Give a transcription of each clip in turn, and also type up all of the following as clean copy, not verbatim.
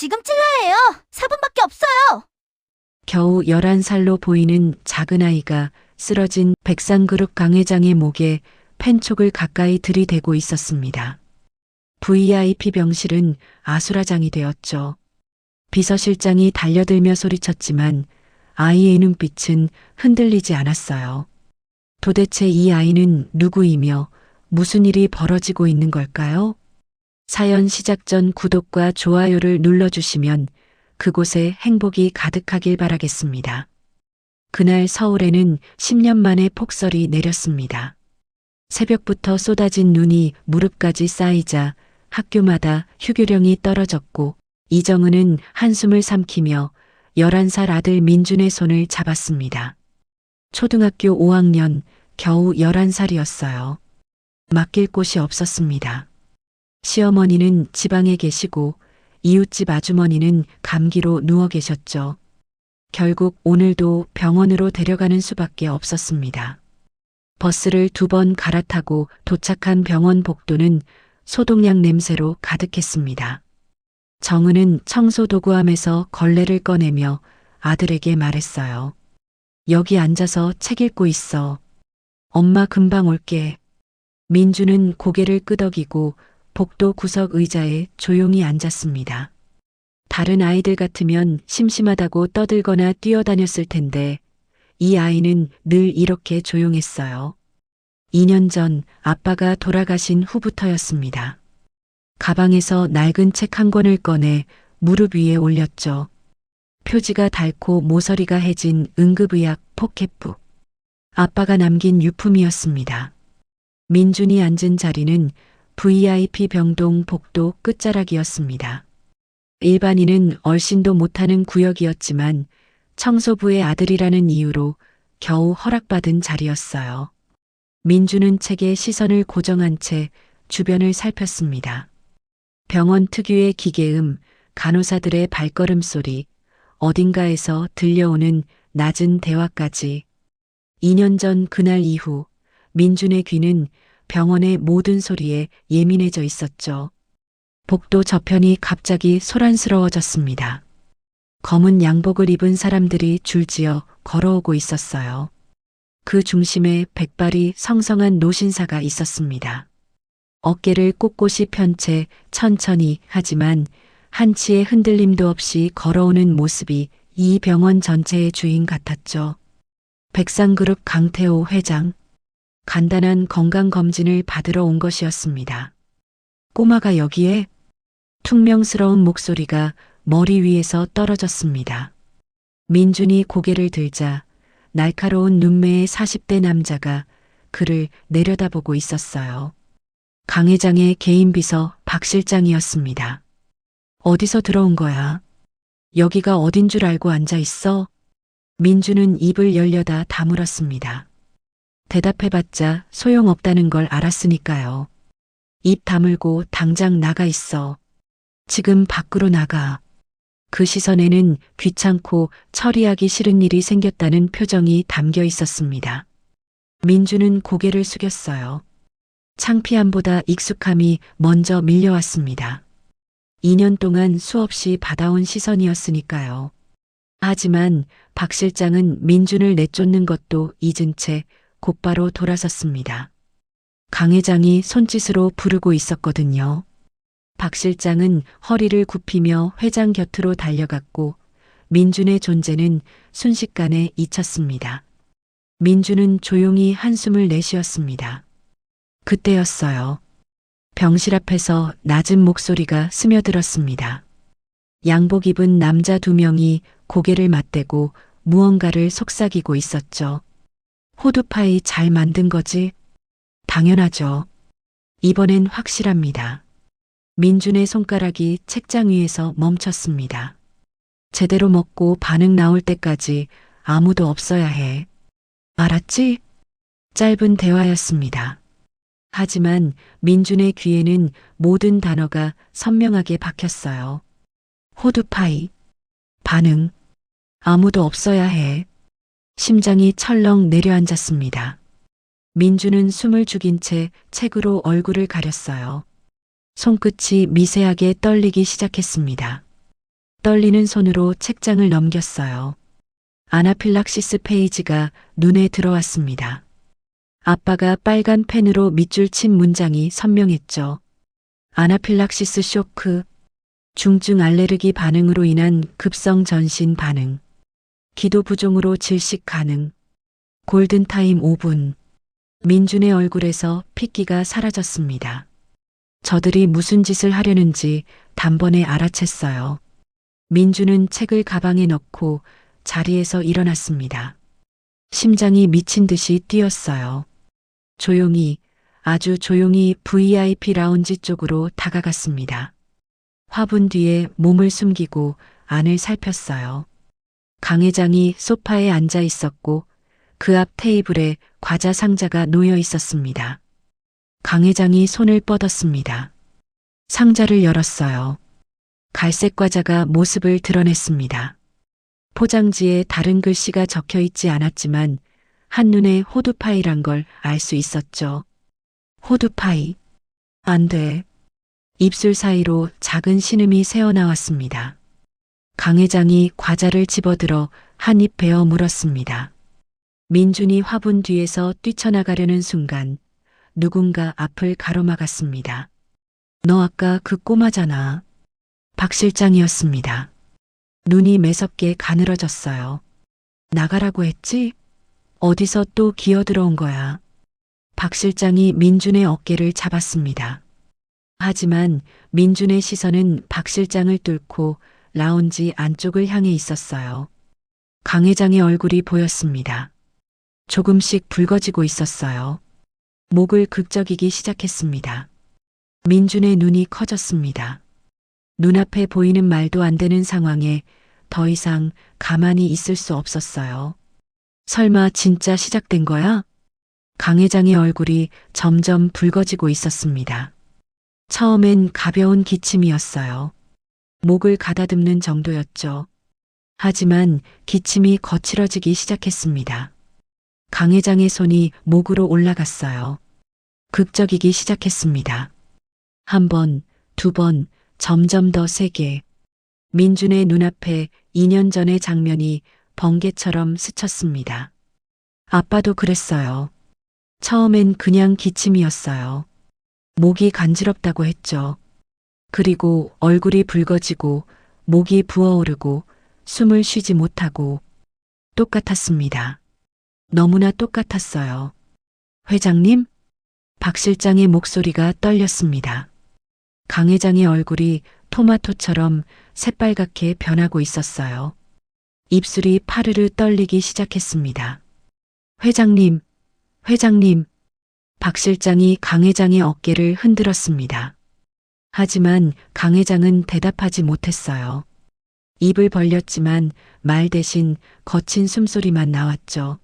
지금 찔러야 해요. 4분밖에 없어요. 겨우 11살로 보이는 작은 아이가 쓰러진 백상그룹 강 회장의 목에 펜촉을 가까이 들이대고 있었습니다. VIP 병실은 아수라장이 되었죠. 비서실장이 달려들며 소리쳤지만 아이의 눈빛은 흔들리지 않았어요. 도대체 이 아이는 누구이며 무슨 일이 벌어지고 있는 걸까요? 사연 시작 전 구독과 좋아요를 눌러주시면 그곳에 행복이 가득하길 바라겠습니다. 그날 서울에는 10년 만에 폭설이 내렸습니다. 새벽부터 쏟아진 눈이 무릎까지 쌓이자 학교마다 휴교령이 떨어졌고 이정은은 한숨을 삼키며 11살 아들 민준의 손을 잡았습니다. 초등학교 5학년, 겨우 11살이었어요. 맡길 곳이 없었습니다. 시어머니는 지방에 계시고 이웃집 아주머니는 감기로 누워 계셨죠. 결국 오늘도 병원으로 데려가는 수밖에 없었습니다. 버스를 2번 갈아타고 도착한 병원 복도는 소독약 냄새로 가득했습니다. 정은은 청소도구함에서 걸레를 꺼내며 아들에게 말했어요. 여기 앉아서 책 읽고 있어. 엄마 금방 올게. 민주는 고개를 끄덕이고 복도 구석 의자에 조용히 앉았습니다. 다른 아이들 같으면 심심하다고 떠들거나 뛰어다녔을 텐데 이 아이는 늘 이렇게 조용했어요. 2년 전 아빠가 돌아가신 후부터였습니다. 가방에서 낡은 책 한 권을 꺼내 무릎 위에 올렸죠. 표지가 닳고 모서리가 해진 응급의학 포켓북. 아빠가 남긴 유품이었습니다. 민준이 앉은 자리는 VIP 병동 복도 끝자락이었습니다. 일반인은 얼씬도 못하는 구역이었지만 청소부의 아들이라는 이유로 겨우 허락받은 자리였어요. 민주는 책에 시선을 고정한 채 주변을 살폈습니다. 병원 특유의 기계음, 간호사들의 발걸음 소리, 어딘가에서 들려오는 낮은 대화까지. 2년 전 그날 이후 민준의 귀는 병원의 모든 소리에 예민해져 있었죠. 복도 저편이 갑자기 소란스러워졌습니다. 검은 양복을 입은 사람들이 줄지어 걸어오고 있었어요. 그 중심에 백발이 성성한 노신사가 있었습니다. 어깨를 꼿꼿이 편 채 천천히 하지만 한치의 흔들림도 없이 걸어오는 모습이 이 병원 전체의 주인 같았죠. 백상그룹 강태호 회장. 간단한 건강검진을 받으러 온 것이었습니다. 꼬마가 여기에? 퉁명스러운 목소리가 머리 위에서 떨어졌습니다. 민준이 고개를 들자 날카로운 눈매의 40대 남자가 그를 내려다보고 있었어요. 강 회장의 개인 비서 박 실장이었습니다. 어디서 들어온 거야? 여기가 어딘 줄 알고 앉아 있어? 민준은 입을 열려다 다물었습니다. 대답해봤자 소용없다는 걸 알았으니까요. 입 다물고 당장 나가 있어. 지금 밖으로 나가. 그 시선에는 귀찮고 처리하기 싫은 일이 생겼다는 표정이 담겨 있었습니다. 민주는 고개를 숙였어요. 창피함보다 익숙함이 먼저 밀려왔습니다. 2년 동안 수없이 받아온 시선이었으니까요. 하지만 박 실장은 민준을 내쫓는 것도 잊은 채 곧바로 돌아섰습니다. 강 회장이 손짓으로 부르고 있었거든요. 박 실장은 허리를 굽히며 회장 곁으로 달려갔고 민준의 존재는 순식간에 잊혔습니다. 민준은 조용히 한숨을 내쉬었습니다. 그때였어요. 병실 앞에서 낮은 목소리가 스며들었습니다. 양복 입은 남자 2명이 고개를 맞대고 무언가를 속삭이고 있었죠. 호두파이 잘 만든 거지? 당연하죠. 이번엔 확실합니다. 민준의 손가락이 책장 위에서 멈췄습니다. 제대로 먹고 반응 나올 때까지 아무도 없어야 해. 알았지? 짧은 대화였습니다. 하지만 민준의 귀에는 모든 단어가 선명하게 박혔어요. 호두파이, 반응, 아무도 없어야 해. 심장이 철렁 내려앉았습니다. 민주는 숨을 죽인 채 책으로 얼굴을 가렸어요. 손끝이 미세하게 떨리기 시작했습니다. 떨리는 손으로 책장을 넘겼어요. 아나필락시스 페이지가 눈에 들어왔습니다. 아빠가 빨간 펜으로 밑줄 친 문장이 선명했죠. 아나필락시스 쇼크, 중증 알레르기 반응으로 인한 급성 전신 반응, 기도 부종으로 질식 가능, 골든타임 5분. 민준의 얼굴에서 핏기가 사라졌습니다. 저들이 무슨 짓을 하려는지 단번에 알아챘어요. 민준은 책을 가방에 넣고 자리에서 일어났습니다. 심장이 미친 듯이 뛰었어요. 조용히, 아주 조용히 VIP 라운지 쪽으로 다가갔습니다. 화분 뒤에 몸을 숨기고 안을 살폈어요. 강 회장이 소파에 앉아 있었고 그 앞 테이블에 과자 상자가 놓여 있었습니다. 강 회장이 손을 뻗었습니다. 상자를 열었어요. 갈색 과자가 모습을 드러냈습니다. 포장지에 다른 글씨가 적혀 있지 않았지만 한눈에 호두파이란 걸 알 수 있었죠. 호두파이. 안 돼. 입술 사이로 작은 신음이 새어나왔습니다. 강 회장이 과자를 집어들어 한 입 베어 물었습니다. 민준이 화분 뒤에서 뛰쳐나가려는 순간 누군가 앞을 가로막았습니다. 너 아까 그 꼬마잖아. 박 실장이었습니다. 눈이 매섭게 가늘어졌어요. 나가라고 했지? 어디서 또 기어들어온 거야. 박 실장이 민준의 어깨를 잡았습니다. 하지만 민준의 시선은 박 실장을 뚫고 라운지 안쪽을 향해 있었어요. 강 회장의 얼굴이 보였습니다. 조금씩 붉어지고 있었어요. 목을 극적이기 시작했습니다. 민준의 눈이 커졌습니다. 눈앞에 보이는 말도 안 되는 상황에 더 이상 가만히 있을 수 없었어요. 설마 진짜 시작된 거야? 강 회장의 얼굴이 점점 붉어지고 있었습니다. 처음엔 가벼운 기침이었어요. 목을 가다듬는 정도였죠. 하지만 기침이 거칠어지기 시작했습니다. 강 회장의 손이 목으로 올라갔어요. 극적이기 시작했습니다. 한 번, 두 번, 점점 더 세게. 민준의 눈앞에 2년 전의 장면이 번개처럼 스쳤습니다. 아빠도 그랬어요. 처음엔 그냥 기침이었어요. 목이 간지럽다고 했죠. 그리고 얼굴이 붉어지고 목이 부어오르고 숨을 쉬지 못하고 똑같았습니다. 너무나 똑같았어요. 회장님? 박 실장의 목소리가 떨렸습니다. 강 회장의 얼굴이 토마토처럼 새빨갛게 변하고 있었어요. 입술이 파르르 떨리기 시작했습니다. 회장님, 회장님. 박 실장이 강 회장의 어깨를 흔들었습니다. 하지만 강 회장은 대답하지 못했어요. 입을 벌렸지만 말 대신 거친 숨소리만 나왔죠.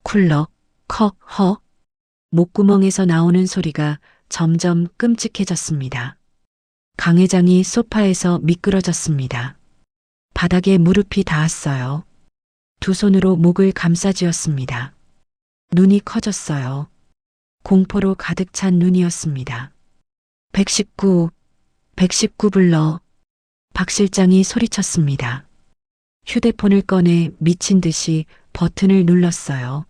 쿨럭, 컥, 허. 목구멍에서 나오는 소리가 점점 끔찍해졌습니다. 강 회장이 소파에서 미끄러졌습니다. 바닥에 무릎이 닿았어요. 두 손으로 목을 감싸쥐었습니다. 눈이 커졌어요. 공포로 가득 찬 눈이었습니다. 119 불러. 박 실장이 소리쳤습니다. 휴대폰을 꺼내 미친 듯이 버튼을 눌렀어요.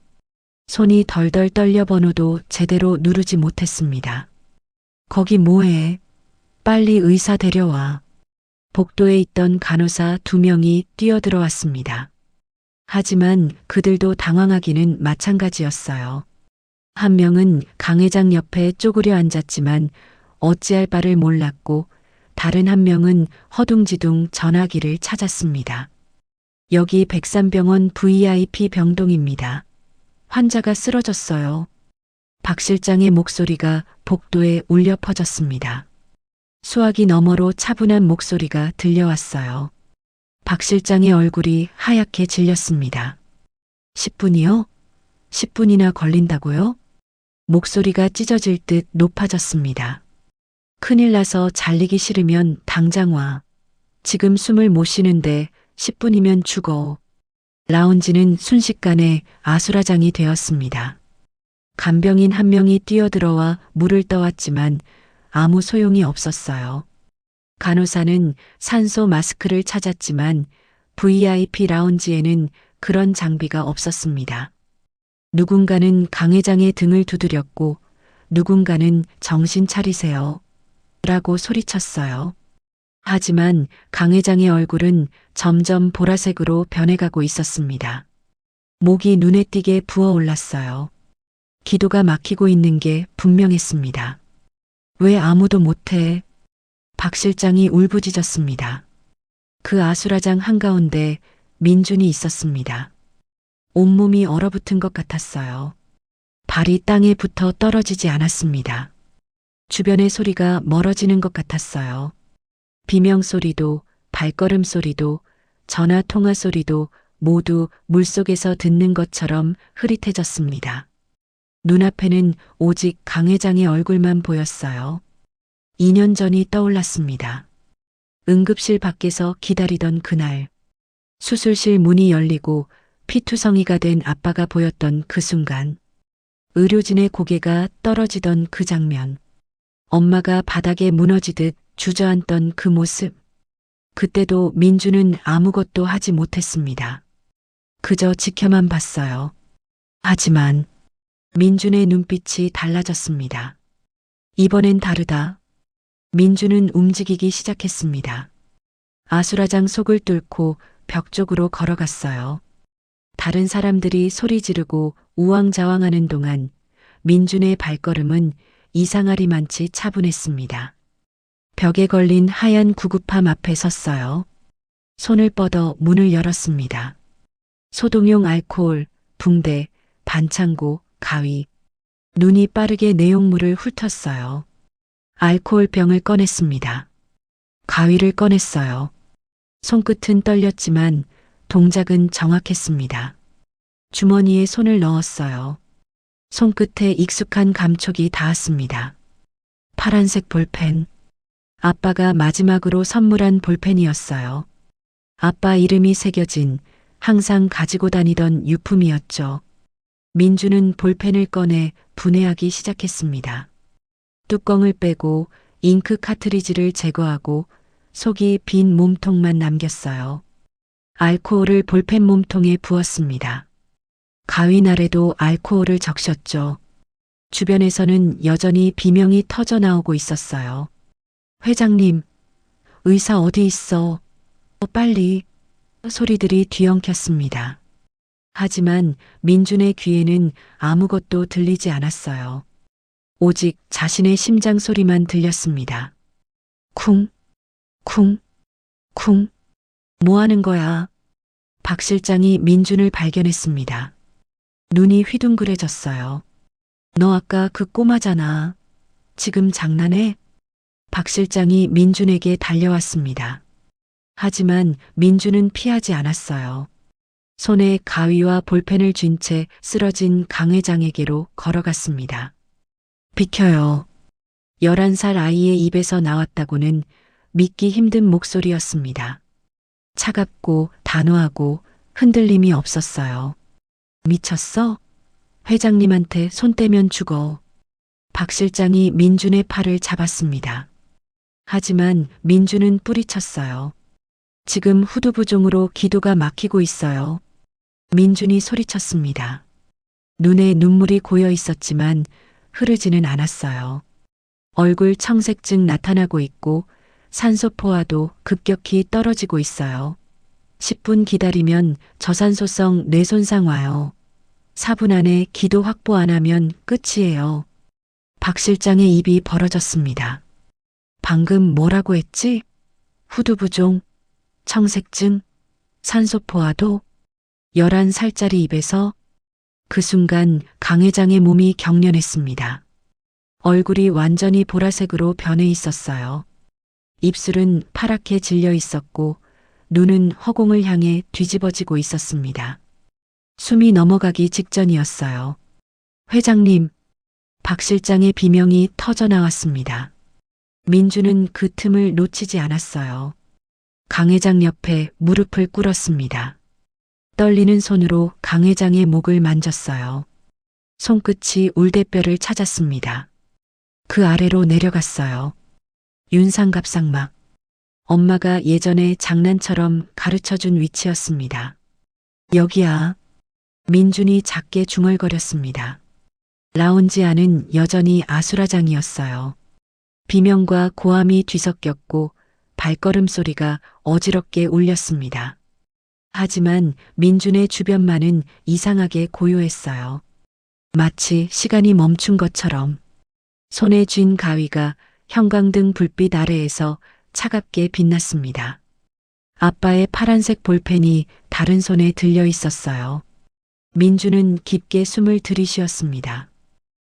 손이 덜덜 떨려 번호도 제대로 누르지 못했습니다. 거기 뭐해? 빨리 의사 데려와. 복도에 있던 간호사 2명이 뛰어들어왔습니다. 하지만 그들도 당황하기는 마찬가지였어요. 한 명은 강 회장 옆에 쪼그려 앉았지만 어찌할 바를 몰랐고 다른 한 명은 허둥지둥 전화기를 찾았습니다. 여기 백산병원 VIP 병동입니다. 환자가 쓰러졌어요. 박 실장의 목소리가 복도에 울려 퍼졌습니다. 수화기 너머로 차분한 목소리가 들려왔어요. 박 실장의 얼굴이 하얗게 질렸습니다. 10분이요? 10분이나 걸린다고요? 목소리가 찢어질 듯 높아졌습니다. 큰일 나서 잘리기 싫으면 당장 와. 지금 숨을 못 쉬는데 10분이면 죽어. 라운지는 순식간에 아수라장이 되었습니다. 간병인 한 명이 뛰어들어와 물을 떠왔지만 아무 소용이 없었어요. 간호사는 산소 마스크를 찾았지만 VIP 라운지에는 그런 장비가 없었습니다. 누군가는 강 회장의 등을 두드렸고 누군가는 정신 차리세요. 라고 소리쳤어요. 하지만 강 회장의 얼굴은 점점 보라색으로 변해가고 있었습니다. 목이 눈에 띄게 부어올랐어요. 기도가 막히고 있는 게 분명했습니다. 왜 아무도 못해? 박 실장이 울부짖었습니다. 그 아수라장 한가운데 민준이 있었습니다. 온몸이 얼어붙은 것 같았어요. 발이 땅에 붙어 떨어지지 않았습니다. 주변의 소리가 멀어지는 것 같았어요. 비명 소리도, 발걸음 소리도, 전화 통화 소리도 모두 물속에서 듣는 것처럼 흐릿해졌습니다. 눈앞에는 오직 강 회장의 얼굴만 보였어요. 2년 전이 떠올랐습니다. 응급실 밖에서 기다리던 그날, 수술실 문이 열리고 피투성이가 된 아빠가 보였던 그 순간, 의료진의 고개가 떨어지던 그 장면, 엄마가 바닥에 무너지듯 주저앉던 그 모습, 그때도 민주는 아무것도 하지 못했습니다. 그저 지켜만 봤어요. 하지만 민준의 눈빛이 달라졌습니다. 이번엔 다르다. 민준은 움직이기 시작했습니다. 아수라장 속을 뚫고 벽 쪽으로 걸어갔어요. 다른 사람들이 소리 지르고 우왕좌왕하는 동안 민준의 발걸음은 이상하리만치 차분했습니다. 벽에 걸린 하얀 구급함 앞에 섰어요. 손을 뻗어 문을 열었습니다. 소독용 알코올, 붕대, 반창고, 가위. 눈이 빠르게 내용물을 훑었어요. 알코올 병을 꺼냈습니다. 가위를 꺼냈어요. 손끝은 떨렸지만 동작은 정확했습니다. 주머니에 손을 넣었어요. 손끝에 익숙한 감촉이 닿았습니다. 파란색 볼펜. 아빠가 마지막으로 선물한 볼펜이었어요. 아빠 이름이 새겨진 항상 가지고 다니던 유품이었죠. 민주는 볼펜을 꺼내 분해하기 시작했습니다. 뚜껑을 빼고 잉크 카트리지를 제거하고 속이 빈 몸통만 남겼어요. 알코올을 볼펜 몸통에 부었습니다. 가위 날에도 알코올을 적셨죠. 주변에서는 여전히 비명이 터져 나오고 있었어요. 회장님, 의사 어디 있어? 빨리. 소리들이 뒤엉켰습니다. 하지만 민준의 귀에는 아무것도 들리지 않았어요. 오직 자신의 심장 소리만 들렸습니다. 쿵, 쿵, 쿵. 뭐 하는 거야? 박 실장이 민준을 발견했습니다. 눈이 휘둥그레졌어요. 너 아까 그 꼬마잖아. 지금 장난해? 박 실장이 민준에게 달려왔습니다. 하지만 민준은 피하지 않았어요. 손에 가위와 볼펜을 쥔 채 쓰러진 강 회장에게로 걸어갔습니다. 비켜요. 11살 아이의 입에서 나왔다고는 믿기 힘든 목소리였습니다. 차갑고 단호하고 흔들림이 없었어요. 미쳤어? 회장님한테 손 떼면 죽어. 박 실장이 민준의 팔을 잡았습니다. 하지만 민준은 뿌리쳤어요. 지금 후두부종으로 기도가 막히고 있어요. 민준이 소리쳤습니다. 눈에 눈물이 고여 있었지만 흐르지는 않았어요. 얼굴 청색증 나타나고 있고 산소 포화도 급격히 떨어지고 있어요. 10분 기다리면 저산소성 뇌손상 와요. 4분 안에 기도 확보 안 하면 끝이에요. 박 실장의 입이 벌어졌습니다. 방금 뭐라고 했지? 후두부종, 청색증, 산소 포화도? 11살짜리 입에서? 그 순간 강 회장의 몸이 경련했습니다. 얼굴이 완전히 보라색으로 변해 있었어요. 입술은 파랗게 질려 있었고 눈은 허공을 향해 뒤집어지고 있었습니다. 숨이 넘어가기 직전이었어요. 회장님, 박 실장의 비명이 터져 나왔습니다. 민주는 그 틈을 놓치지 않았어요. 강 회장 옆에 무릎을 꿇었습니다. 떨리는 손으로 강 회장의 목을 만졌어요. 손끝이 울대뼈를 찾았습니다. 그 아래로 내려갔어요. 윤상갑상막, 엄마가 예전에 장난처럼 가르쳐준 위치였습니다. 여기야. 민준이 작게 중얼거렸습니다. 라운지 안은 여전히 아수라장이었어요. 비명과 고함이 뒤섞였고 발걸음 소리가 어지럽게 울렸습니다. 하지만 민준의 주변만은 이상하게 고요했어요. 마치 시간이 멈춘 것처럼. 손에 쥔 가위가 형광등 불빛 아래에서 차갑게 빛났습니다. 아빠의 파란색 볼펜이 다른 손에 들려 있었어요. 민주는 깊게 숨을 들이쉬었습니다.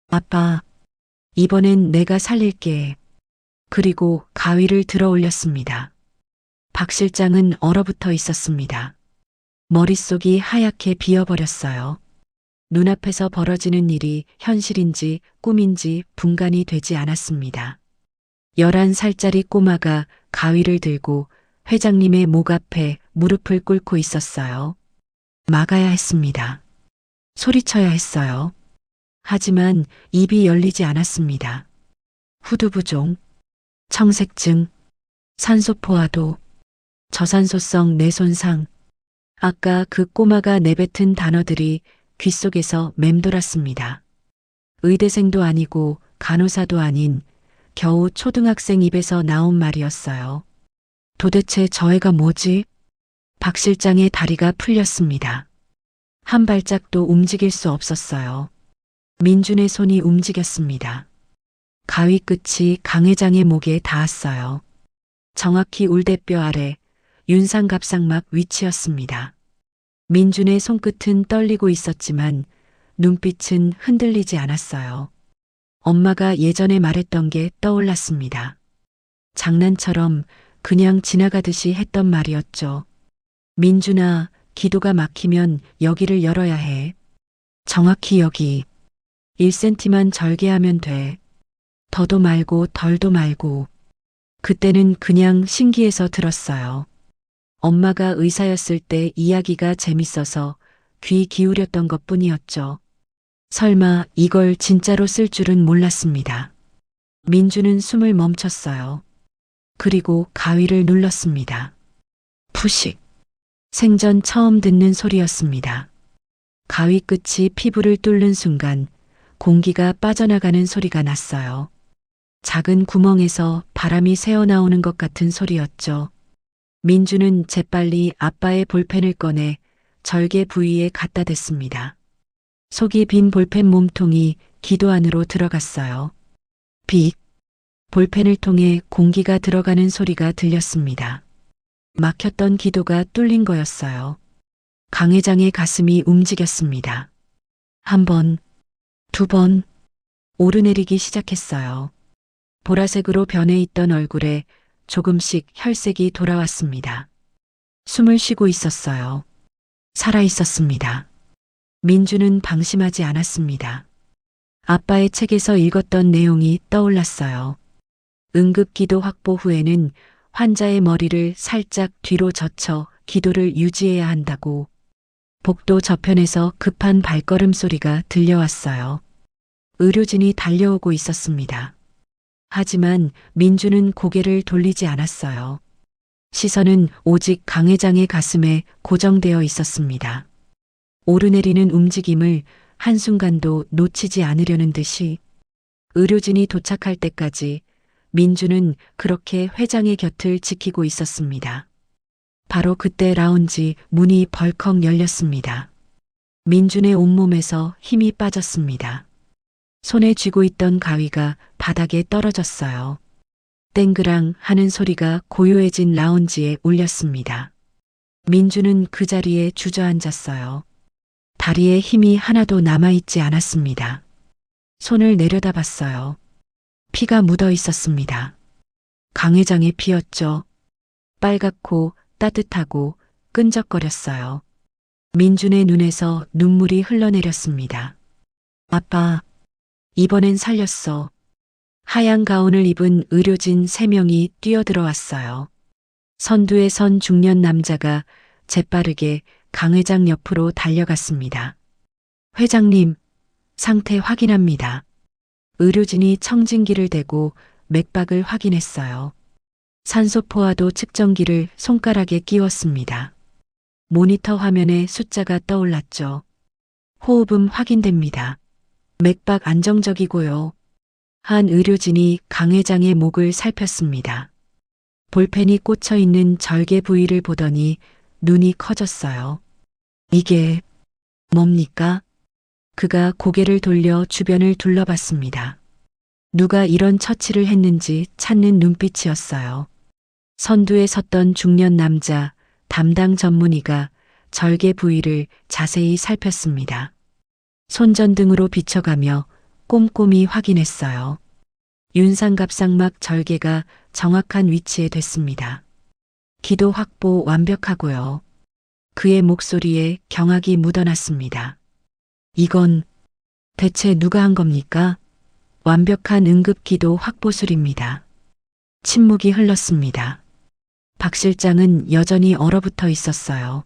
아빠, 이번엔 내가 살릴게. 그리고 가위를 들어 올렸습니다. 박 실장은 얼어붙어 있었습니다. 머릿속이 하얗게 비어버렸어요. 눈앞에서 벌어지는 일이 현실인지 꿈인지 분간이 되지 않았습니다. 11살짜리 꼬마가 가위를 들고 회장님의 목 앞에 무릎을 꿇고 있었어요. 막아야 했습니다. 소리쳐야 했어요. 하지만 입이 열리지 않았습니다. 후두부종, 청색증, 산소포화도, 저산소성 뇌손상. 아까 그 꼬마가 내뱉은 단어들이 귓속에서 맴돌았습니다. 의대생도 아니고 간호사도 아닌 겨우 초등학생 입에서 나온 말이었어요. 도대체 저 애가 뭐지? 박 실장의 다리가 풀렸습니다. 한 발짝도 움직일 수 없었어요. 민준의 손이 움직였습니다. 가위 끝이 강 회장의 목에 닿았어요. 정확히 울대뼈 아래 윤상갑상막 위치였습니다. 민준의 손끝은 떨리고 있었지만 눈빛은 흔들리지 않았어요. 엄마가 예전에 말했던 게 떠올랐습니다. 장난처럼 그냥 지나가듯이 했던 말이었죠. 민준아, 기도가 막히면 여기를 열어야 해. 정확히 여기. 1cm만 절개하면 돼. 더도 말고 덜도 말고. 그때는 그냥 신기해서 들었어요. 엄마가 의사였을 때 이야기가 재밌어서 귀 기울였던 것뿐이었죠. 설마 이걸 진짜로 쓸 줄은 몰랐습니다. 민주는 숨을 멈췄어요. 그리고 가위를 눌렀습니다. 푸식. 생전 처음 듣는 소리였습니다. 가위 끝이 피부를 뚫는 순간 공기가 빠져나가는 소리가 났어요. 작은 구멍에서 바람이 새어나오는 것 같은 소리였죠. 민주는 재빨리 아빠의 볼펜을 꺼내 절개 부위에 갖다 댔습니다. 속이 빈 볼펜 몸통이 기도 안으로 들어갔어요. 빅. 볼펜을 통해 공기가 들어가는 소리가 들렸습니다. 막혔던 기도가 뚫린 거였어요. 강 회장의 가슴이 움직였습니다. 한 번, 두 번, 오르내리기 시작했어요. 보라색으로 변해 있던 얼굴에 조금씩 혈색이 돌아왔습니다. 숨을 쉬고 있었어요. 살아 있었습니다. 민주는 방심하지 않았습니다. 아빠의 책에서 읽었던 내용이 떠올랐어요. 응급기도 확보 후에는 환자의 머리를 살짝 뒤로 젖혀 기도를 유지해야 한다고. 복도 저편에서 급한 발걸음 소리가 들려왔어요. 의료진이 달려오고 있었습니다. 하지만 민주는 고개를 돌리지 않았어요. 시선은 오직 강 회장의 가슴에 고정되어 있었습니다. 오르내리는 움직임을 한순간도 놓치지 않으려는 듯이. 의료진이 도착할 때까지 민주는 그렇게 회장의 곁을 지키고 있었습니다. 바로 그때 라운지 문이 벌컥 열렸습니다. 민준의 온몸에서 힘이 빠졌습니다. 손에 쥐고 있던 가위가 바닥에 떨어졌어요. 땡그랑 하는 소리가 고요해진 라운지에 울렸습니다. 민주는 그 자리에 주저앉았어요. 다리에 힘이 하나도 남아있지 않았습니다. 손을 내려다봤어요. 피가 묻어 있었습니다. 강 회장의 피였죠. 빨갛고 따뜻하고 끈적거렸어요. 민준의 눈에서 눈물이 흘러내렸습니다. 아빠, 이번엔 살렸어. 하얀 가운을 입은 의료진 3명이 뛰어들어왔어요. 선두에 선 중년 남자가 재빠르게 강 회장 옆으로 달려갔습니다. 회장님, 상태 확인합니다. 의료진이 청진기를 대고 맥박을 확인했어요. 산소포화도 측정기를 손가락에 끼웠습니다. 모니터 화면에 숫자가 떠올랐죠. 호흡음 확인됩니다. 맥박 안정적이고요. 한 의료진이 강 회장의 목을 살폈습니다. 볼펜이 꽂혀 있는 절개 부위를 보더니 눈이 커졌어요. 이게 뭡니까? 그가 고개를 돌려 주변을 둘러봤습니다. 누가 이런 처치를 했는지 찾는 눈빛이었어요. 선두에 섰던 중년 남자, 담당 전문의가 절개 부위를 자세히 살폈습니다. 손전등으로 비춰가며 꼼꼼히 확인했어요. 윤상갑상막 절개가 정확한 위치에 됐습니다. 기도 확보 완벽하고요. 그의 목소리에 경악이 묻어났습니다. 이건 대체 누가 한 겁니까? 완벽한 응급기도 확보술입니다. 침묵이 흘렀습니다. 박 실장은 여전히 얼어붙어 있었어요.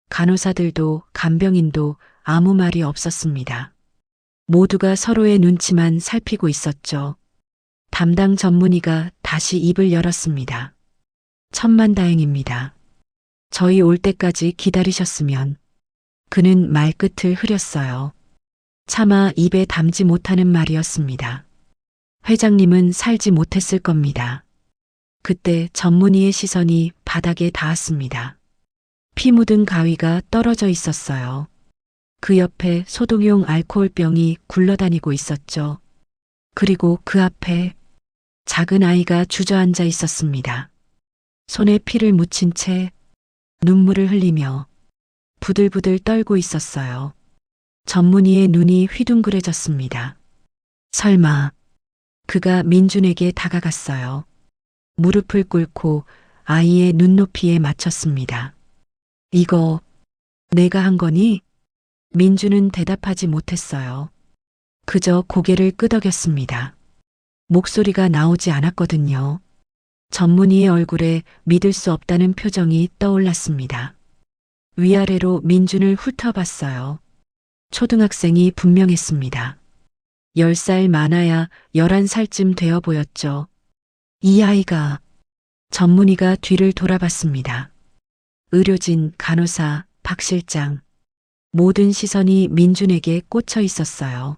간호사들도 간병인도 아무 말이 없었습니다. 모두가 서로의 눈치만 살피고 있었죠. 담당 전문의가 다시 입을 열었습니다. 천만다행입니다. 저희 올 때까지 기다리셨으면. 그는 말끝을 흐렸어요. 차마 입에 담지 못하는 말이었습니다. 회장님은 살지 못했을 겁니다. 그때 전문의의 시선이 바닥에 닿았습니다. 피 묻은 가위가 떨어져 있었어요. 그 옆에 소독용 알코올병이 굴러다니고 있었죠. 그리고 그 앞에 작은 아이가 주저앉아 있었습니다. 손에 피를 묻힌 채 눈물을 흘리며 부들부들 떨고 있었어요. 전문의의 눈이 휘둥그레졌습니다. 설마 그가 민준에게 다가갔어요. 무릎을 꿇고 아이의 눈높이에 맞췄습니다. 이거 내가 한 거니? 민준은 대답하지 못했어요. 그저 고개를 끄덕였습니다. 목소리가 나오지 않았거든요. 전문의의 얼굴에 믿을 수 없다는 표정이 떠올랐습니다. 위아래로 민준을 훑어봤어요. 초등학생이 분명했습니다. 10살 많아야 11살쯤 되어 보였죠. 이 아이가 전문의가 뒤를 돌아봤습니다. 의료진, 간호사, 박 실장. 모든 시선이 민준에게 꽂혀 있었어요.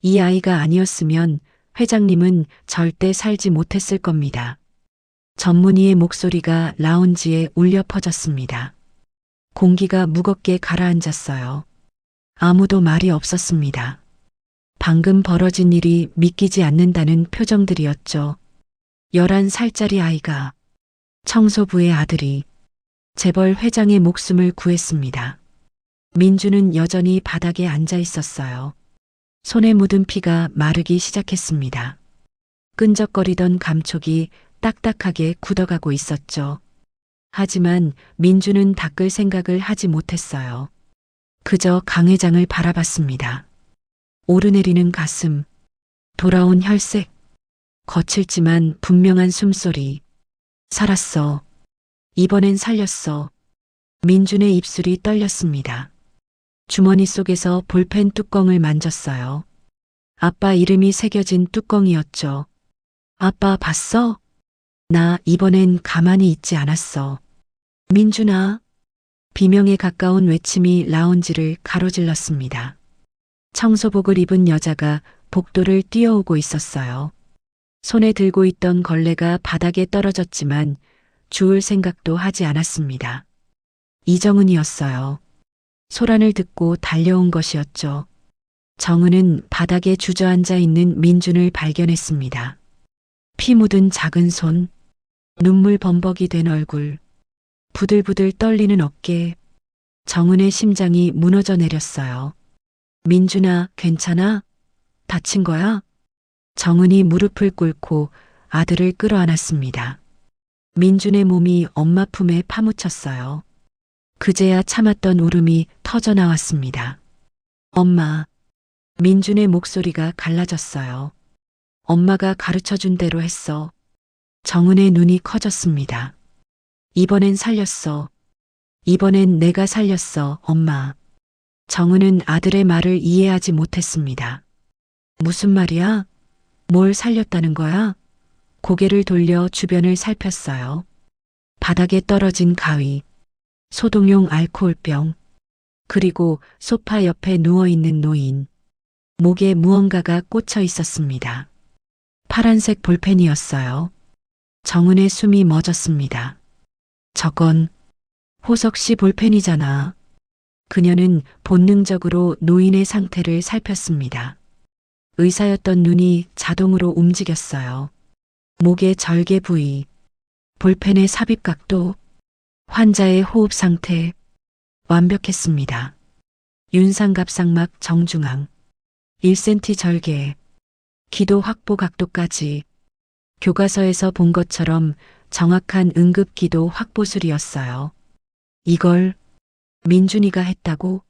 이 아이가 아니었으면 회장님은 절대 살지 못했을 겁니다. 전문의의 목소리가 라운지에 울려 퍼졌습니다. 공기가 무겁게 가라앉았어요. 아무도 말이 없었습니다. 방금 벌어진 일이 믿기지 않는다는 표정들이었죠. 11살짜리 아이가, 청소부의 아들이 재벌 회장의 목숨을 구했습니다. 민주는 여전히 바닥에 앉아 있었어요. 손에 묻은 피가 마르기 시작했습니다. 끈적거리던 감촉이 딱딱하게 굳어가고 있었죠. 하지만 민주는 닦을 생각을 하지 못했어요. 그저 강 회장을 바라봤습니다. 오르내리는 가슴, 돌아온 혈색, 거칠지만 분명한 숨소리. 살았어. 이번엔 살렸어. 민준의 입술이 떨렸습니다. 주머니 속에서 볼펜 뚜껑을 만졌어요. 아빠 이름이 새겨진 뚜껑이었죠. 아빠 봤어? 나 이번엔 가만히 있지 않았어. 민준아. 비명에 가까운 외침이 라운지를 가로질렀습니다. 청소복을 입은 여자가 복도를 뛰어오고 있었어요. 손에 들고 있던 걸레가 바닥에 떨어졌지만 주울 생각도 하지 않았습니다. 이정은이었어요. 소란을 듣고 달려온 것이었죠. 정은은 바닥에 주저앉아 있는 민준을 발견했습니다. 피 묻은 작은 손, 눈물 범벅이 된 얼굴, 부들부들 떨리는 어깨. 정은의 심장이 무너져 내렸어요. 민준아, 괜찮아? 다친 거야? 정은이 무릎을 꿇고 아들을 끌어안았습니다. 민준의 몸이 엄마 품에 파묻혔어요. 그제야 참았던 울음이 터져 나왔습니다. 엄마. 민준의 목소리가 갈라졌어요. 엄마가 가르쳐준 대로 했어. 정은의 눈이 커졌습니다. 이번엔 살렸어. 이번엔 내가 살렸어, 엄마. 정은은 아들의 말을 이해하지 못했습니다. 무슨 말이야? 뭘 살렸다는 거야? 고개를 돌려 주변을 살폈어요. 바닥에 떨어진 가위, 소독용 알코올병, 그리고 소파 옆에 누워있는 노인. 목에 무언가가 꽂혀 있었습니다. 파란색 볼펜이었어요. 정은의 숨이 멎었습니다. 저건 호석 씨 볼펜이잖아. 그녀는 본능적으로 노인의 상태를 살폈습니다. 의사였던 눈이 자동으로 움직였어요. 목의 절개 부위, 볼펜의 삽입 각도, 환자의 호흡 상태, 완벽했습니다. 윤상갑상막 정중앙, 1cm 절개, 기도 확보 각도까지 교과서에서 본 것처럼 정확한 응급기도 확보술이었어요. 이걸 민준이가 했다고?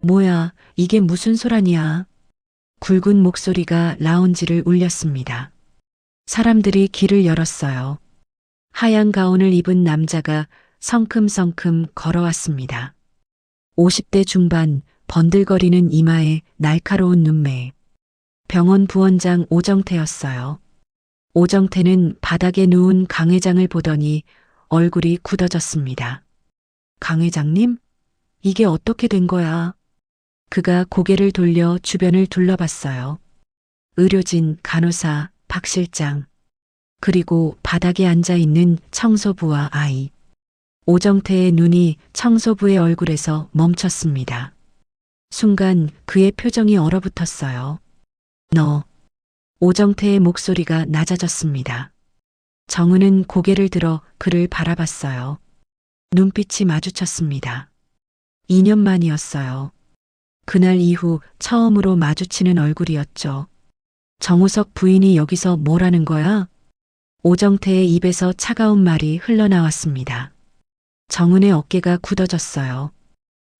뭐야, 이게 무슨 소란이야? 굵은 목소리가 라운지를 울렸습니다. 사람들이 길을 열었어요. 하얀 가운을 입은 남자가 성큼성큼 걸어왔습니다. 50대 중반, 번들거리는 이마에 날카로운 눈매. 병원 부원장 오정태였어요. 오정태는 바닥에 누운 강 회장을 보더니 얼굴이 굳어졌습니다. 강 회장님? 이게 어떻게 된 거야? 그가 고개를 돌려 주변을 둘러봤어요. 의료진, 간호사, 박 실장, 그리고 바닥에 앉아 있는 청소부와 아이. 오정태의 눈이 청소부의 얼굴에서 멈췄습니다. 순간 그의 표정이 얼어붙었어요. 너. 오정태의 목소리가 낮아졌습니다. 정은은 고개를 들어 그를 바라봤어요. 눈빛이 마주쳤습니다. 2년 만이었어요. 그날 이후 처음으로 마주치는 얼굴이었죠. 정우석 부인이 여기서 뭐라는 거야? 오정태의 입에서 차가운 말이 흘러나왔습니다. 정은의 어깨가 굳어졌어요.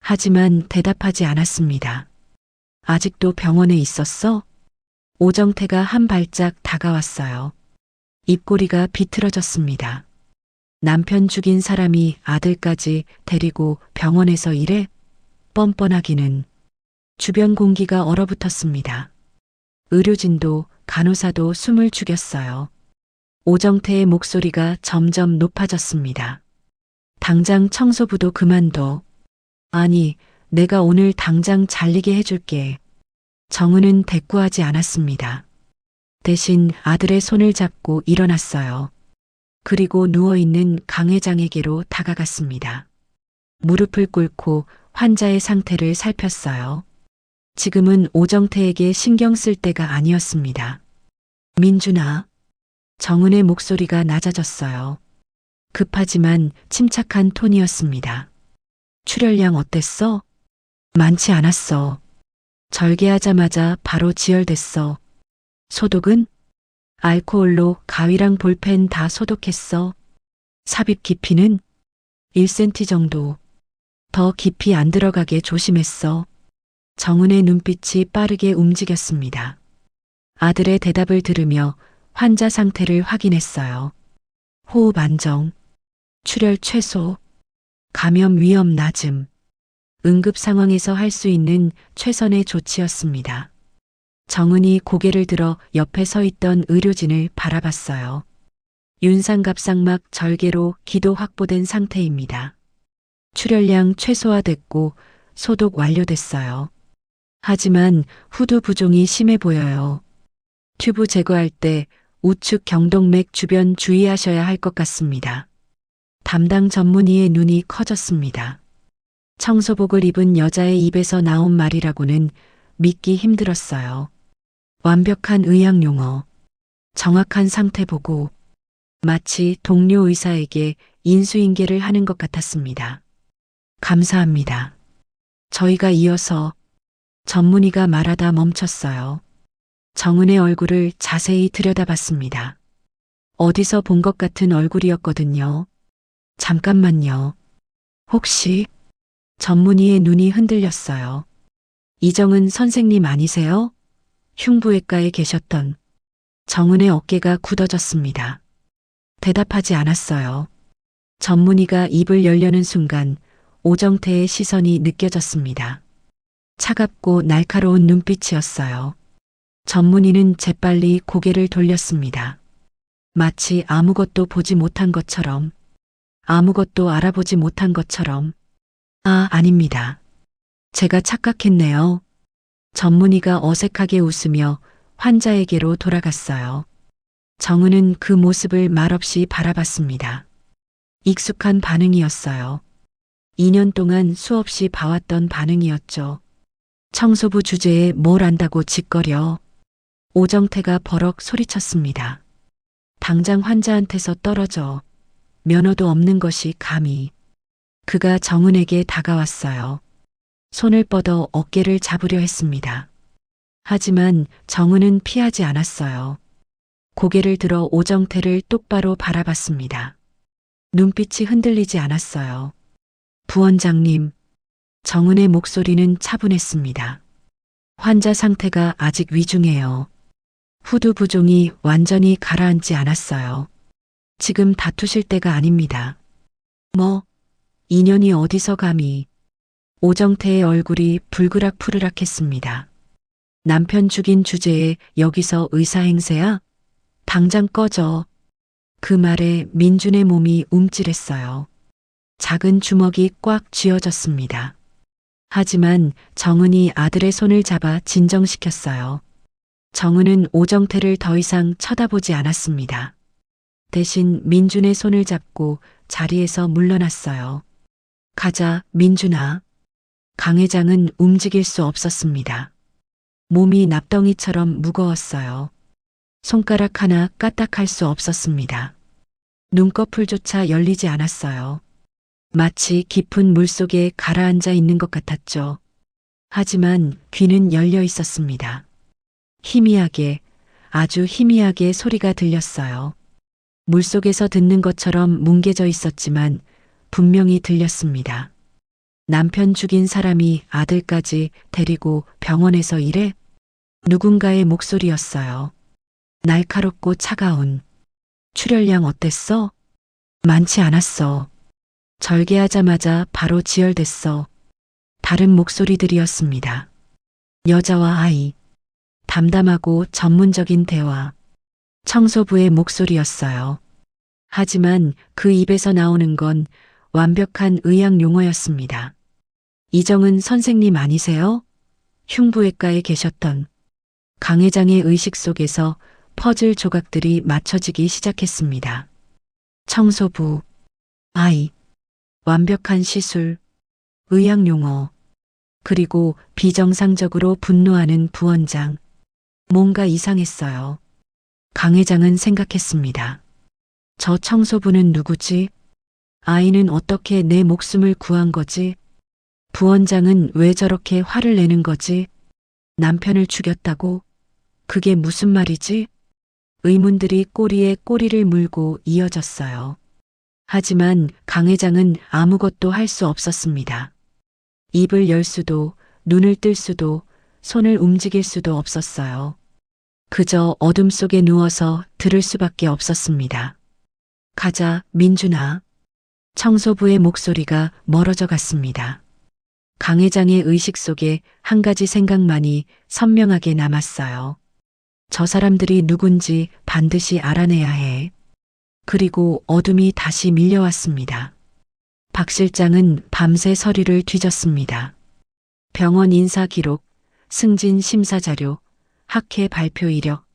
하지만 대답하지 않았습니다. 아직도 병원에 있었어? 오정태가 한 발짝 다가왔어요. 입꼬리가 비틀어졌습니다. 남편 죽인 사람이 아들까지 데리고 병원에서 일해? 뻔뻔하기는. 주변 공기가 얼어붙었습니다. 의료진도 간호사도 숨을 죽였어요. 오정태의 목소리가 점점 높아졌습니다. 당장 청소부도 그만둬. 아니, 내가 오늘 당장 잘리게 해줄게. 정은은 대꾸하지 않았습니다. 대신 아들의 손을 잡고 일어났어요. 그리고 누워있는 강 회장에게로 다가갔습니다. 무릎을 꿇고 환자의 상태를 살폈어요. 지금은 오정태에게 신경 쓸 때가 아니었습니다. 민준아. 정은의 목소리가 낮아졌어요. 급하지만 침착한 톤이었습니다. 출혈량 어땠어? 많지 않았어. 절개하자마자 바로 지혈됐어. 소독은? 알코올로 가위랑 볼펜 다 소독했어. 삽입 깊이는? 1cm 정도. 더 깊이 안 들어가게 조심했어. 정은의 눈빛이 빠르게 움직였습니다. 아들의 대답을 들으며 환자 상태를 확인했어요. 호흡 안정, 출혈 최소, 감염 위험 낮음. 응급 상황에서 할 수 있는 최선의 조치였습니다. 정은이 고개를 들어 옆에 서 있던 의료진을 바라봤어요. 윤상갑상막 절개로 기도 확보된 상태입니다. 출혈량 최소화됐고 소독 완료됐어요. 하지만 후두 부종이 심해 보여요. 튜브 제거할 때 우측 경동맥 주변 주의하셔야 할 것 같습니다. 담당 전문의의 눈이 커졌습니다. 청소복을 입은 여자의 입에서 나온 말이라고는 믿기 힘들었어요. 완벽한 의학 용어, 정확한 상태 보고, 마치 동료 의사에게 인수인계를 하는 것 같았습니다. 감사합니다. 저희가 이어서 전문의가 말하다 멈췄어요. 정은의 얼굴을 자세히 들여다봤습니다. 어디서 본 것 같은 얼굴이었거든요. 잠깐만요. 혹시 전문의의 눈이 흔들렸어요. 이정은 선생님 아니세요? 흉부외과에 계셨던. 정은의 어깨가 굳어졌습니다. 대답하지 않았어요. 전문의가 입을 열려는 순간 오정태의 시선이 느껴졌습니다. 차갑고 날카로운 눈빛이었어요. 전문의는 재빨리 고개를 돌렸습니다. 마치 아무것도 보지 못한 것처럼, 아무것도 알아보지 못한 것처럼. 아닙니다. 제가 착각했네요. 전문의가 어색하게 웃으며 환자에게로 돌아갔어요. 정은은 그 모습을 말없이 바라봤습니다. 익숙한 반응이었어요. 2년 동안 수없이 봐왔던 반응이었죠. 청소부 주제에 뭘 안다고 짓거려. 오정태가 버럭 소리쳤습니다. 당장 환자한테서 떨어져. 면허도 없는 것이 감히. 그가 정은에게 다가왔어요. 손을 뻗어 어깨를 잡으려 했습니다. 하지만 정은은 피하지 않았어요. 고개를 들어 오정태를 똑바로 바라봤습니다. 눈빛이 흔들리지 않았어요. 부원장님, 정은의 목소리는 차분했습니다. 환자 상태가 아직 위중해요. 후두 부종이 완전히 가라앉지 않았어요. 지금 다투실 때가 아닙니다. 2년이 어디서 감히. 오정태의 얼굴이 불그락푸르락했습니다. 남편 죽인 주제에 여기서 의사 행세야? 당장 꺼져. 그 말에 민준의 몸이 움찔했어요. 작은 주먹이 꽉 쥐어졌습니다. 하지만 정은이 아들의 손을 잡아 진정시켰어요. 정은은 오정태를 더 이상 쳐다보지 않았습니다. 대신 민준의 손을 잡고 자리에서 물러났어요. 가자, 민준아. 강 회장은 움직일 수 없었습니다. 몸이 납덩이처럼 무거웠어요. 손가락 하나 까딱할 수 없었습니다. 눈꺼풀조차 열리지 않았어요. 마치 깊은 물속에 가라앉아 있는 것 같았죠. 하지만 귀는 열려 있었습니다. 희미하게, 아주 희미하게 소리가 들렸어요. 물속에서 듣는 것처럼 뭉개져 있었지만 분명히 들렸습니다. 남편 죽인 사람이 아들까지 데리고 병원에서 일해? 누군가의 목소리였어요. 날카롭고 차가운. 출혈량 어땠어? 많지 않았어. 절개하자마자 바로 지혈됐어. 다른 목소리들이었습니다. 여자와 아이. 담담하고 전문적인 대화. 청소부의 목소리였어요. 하지만 그 입에서 나오는 건 완벽한 의학 용어였습니다. 이정은 선생님 아니세요? 흉부외과에 계셨던. 강 회장의 의식 속에서 퍼즐 조각들이 맞춰지기 시작했습니다. 청소부, 아이, 완벽한 시술, 의학 용어, 그리고 비정상적으로 분노하는 부원장. 뭔가 이상했어요. 강 회장은 생각했습니다. 저 청소부는 누구지? 아이는 어떻게 내 목숨을 구한 거지? 부원장은 왜 저렇게 화를 내는 거지? 남편을 죽였다고? 그게 무슨 말이지? 의문들이 꼬리에 꼬리를 물고 이어졌어요. 하지만 강 회장은 아무것도 할 수 없었습니다. 입을 열 수도, 눈을 뜰 수도, 손을 움직일 수도 없었어요. 그저 어둠 속에 누워서 들을 수밖에 없었습니다. 가자, 민준아. 청소부의 목소리가 멀어져 갔습니다. 강 회장의 의식 속에 한 가지 생각만이 선명하게 남았어요. 저 사람들이 누군지 반드시 알아내야 해. 그리고 어둠이 다시 밀려왔습니다. 박 실장은 밤새 서류를 뒤졌습니다. 병원 인사 기록, 승진 심사 자료, 학회 발표 이력,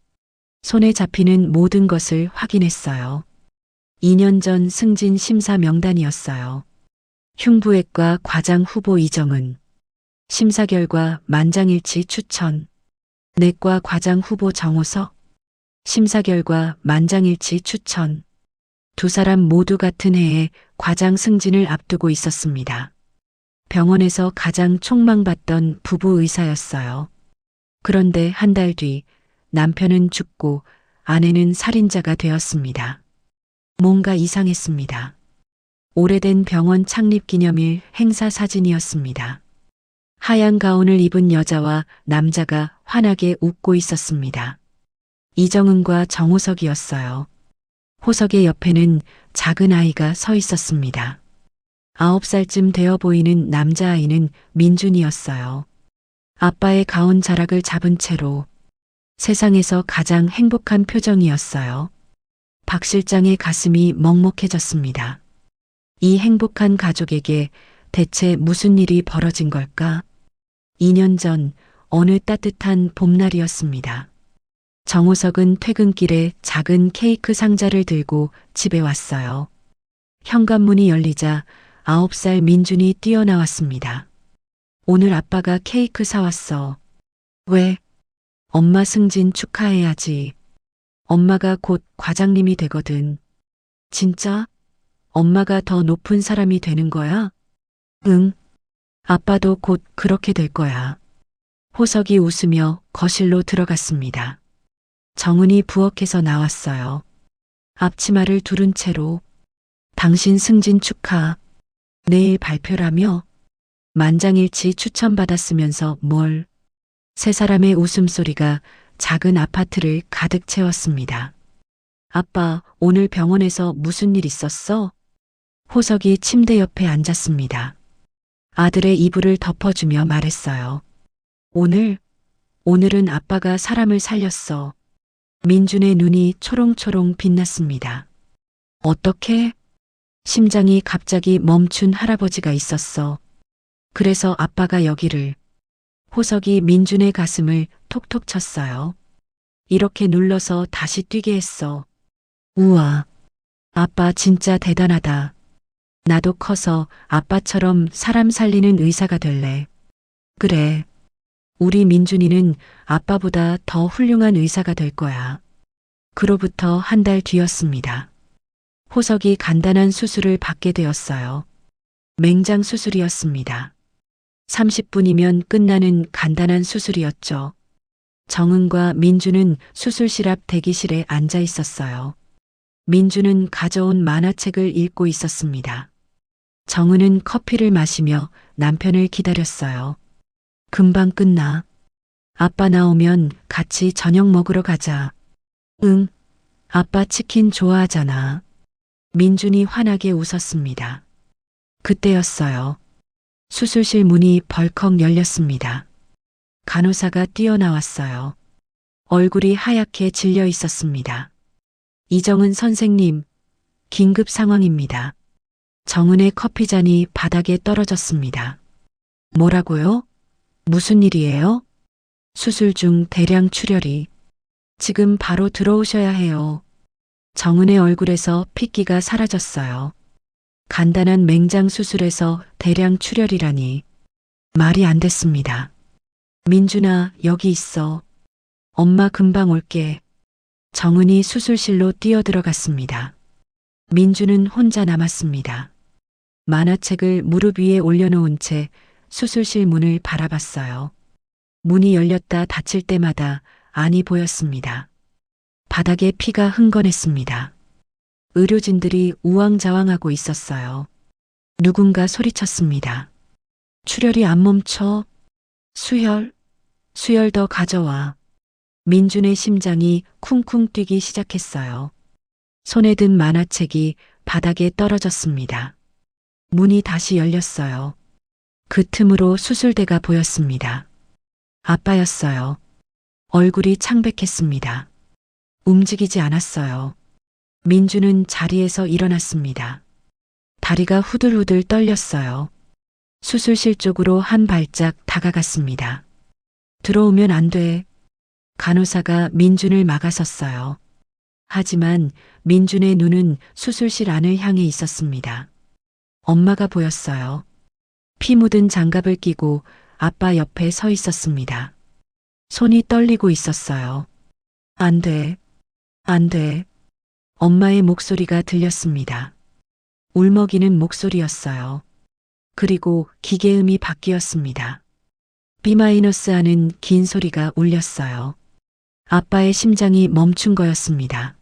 손에 잡히는 모든 것을 확인했어요. 2년 전 승진 심사 명단이었어요. 흉부외과 과장 후보 이정은, 심사 결과 만장일치 추천, 내과 과장 후보 정호석, 심사 결과 만장일치 추천. 두 사람 모두 같은 해에 과장 승진을 앞두고 있었습니다. 병원에서 가장 촉망받던 부부 의사였어요. 그런데 한 달 뒤 남편은 죽고 아내는 살인자가 되었습니다. 뭔가 이상했습니다. 오래된 병원 창립 기념일 행사 사진이었습니다. 하얀 가운을 입은 여자와 남자가 환하게 웃고 있었습니다. 이정은과 정호석이었어요. 호석의 옆에는 작은 아이가 서 있었습니다. 9살쯤 되어 보이는 남자아이는 민준이었어요. 아빠의 가운 자락을 잡은 채로 세상에서 가장 행복한 표정이었어요. 박 실장의 가슴이 먹먹해졌습니다. 이 행복한 가족에게 대체 무슨 일이 벌어진 걸까? 2년 전 어느 따뜻한 봄날이었습니다. 정우석은 퇴근길에 작은 케이크 상자를 들고 집에 왔어요. 현관문이 열리자 9살 민준이 뛰어나왔습니다. 오늘 아빠가 케이크 사왔어. 왜? 엄마 승진 축하해야지. 엄마가 곧 과장님이 되거든. 진짜? 엄마가 더 높은 사람이 되는 거야? 응. 아빠도 곧 그렇게 될 거야. 호석이 웃으며 거실로 들어갔습니다. 정은이 부엌에서 나왔어요. 앞치마를 두른 채로 당신 승진 축하. 내일 발표라며? 만장일치 추천받았으면서 뭘? 세 사람의 웃음소리가 작은 아파트를 가득 채웠습니다. 아빠, 오늘 병원에서 무슨 일 있었어? 호석이 침대 옆에 앉았습니다. 아들의 이불을 덮어주며 말했어요. 오늘은 아빠가 사람을 살렸어. 민준의 눈이 초롱초롱 빛났습니다. 어떻게? 심장이 갑자기 멈춘 할아버지가 있었어. 그래서 아빠가 여기를. 호석이 민준의 가슴을 톡톡 쳤어요. 이렇게 눌러서 다시 뛰게 했어. 우와, 아빠 진짜 대단하다. 나도 커서 아빠처럼 사람 살리는 의사가 될래. 그래, 우리 민준이는 아빠보다 더 훌륭한 의사가 될 거야. 그로부터 한 달 뒤였습니다. 호석이 간단한 수술을 받게 되었어요. 맹장 수술이었습니다. 30분이면 끝나는 간단한 수술이었죠. 정은과 민주는 수술실 앞 대기실에 앉아 있었어요. 민주는 가져온 만화책을 읽고 있었습니다. 정은은 커피를 마시며 남편을 기다렸어요. 금방 끝나. 아빠 나오면 같이 저녁 먹으러 가자. 응, 아빠 치킨 좋아하잖아. 민준이 환하게 웃었습니다. 그때였어요. 수술실 문이 벌컥 열렸습니다. 간호사가 뛰어나왔어요. 얼굴이 하얗게 질려 있었습니다. 이정은 선생님, 긴급 상황입니다. 정은의 커피잔이 바닥에 떨어졌습니다. 뭐라고요? 무슨 일이에요? 수술 중 대량 출혈이. 지금 바로 들어오셔야 해요. 정은의 얼굴에서 핏기가 사라졌어요. 간단한 맹장 수술에서 대량 출혈이라니. 말이 안 됐습니다. 민준아, 여기 있어. 엄마 금방 올게. 정은이 수술실로 뛰어들어갔습니다. 민준은 혼자 남았습니다. 만화책을 무릎 위에 올려놓은 채 수술실 문을 바라봤어요. 문이 열렸다 닫힐 때마다 안이 보였습니다. 바닥에 피가 흥건했습니다. 의료진들이 우왕좌왕하고 있었어요. 누군가 소리쳤습니다. 출혈이 안 멈춰. 수혈 더 가져와. 민준의 심장이 쿵쿵 뛰기 시작했어요. 손에 든 만화책이 바닥에 떨어졌습니다. 문이 다시 열렸어요. 그 틈으로 수술대가 보였습니다. 아빠였어요. 얼굴이 창백했습니다. 움직이지 않았어요. 민주는 자리에서 일어났습니다. 다리가 후들후들 떨렸어요. 수술실 쪽으로 한 발짝 다가갔습니다. 들어오면 안 돼. 간호사가 민준을 막아섰어요. 하지만 민준의 눈은 수술실 안을 향해 있었습니다. 엄마가 보였어요. 피 묻은 장갑을 끼고 아빠 옆에 서 있었습니다. 손이 떨리고 있었어요. 안 돼. 안 돼. 엄마의 목소리가 들렸습니다. 울먹이는 목소리였어요. 그리고 기계음이 바뀌었습니다. B- 하는 긴 소리가 울렸어요. 아빠의 심장이 멈춘 거였습니다.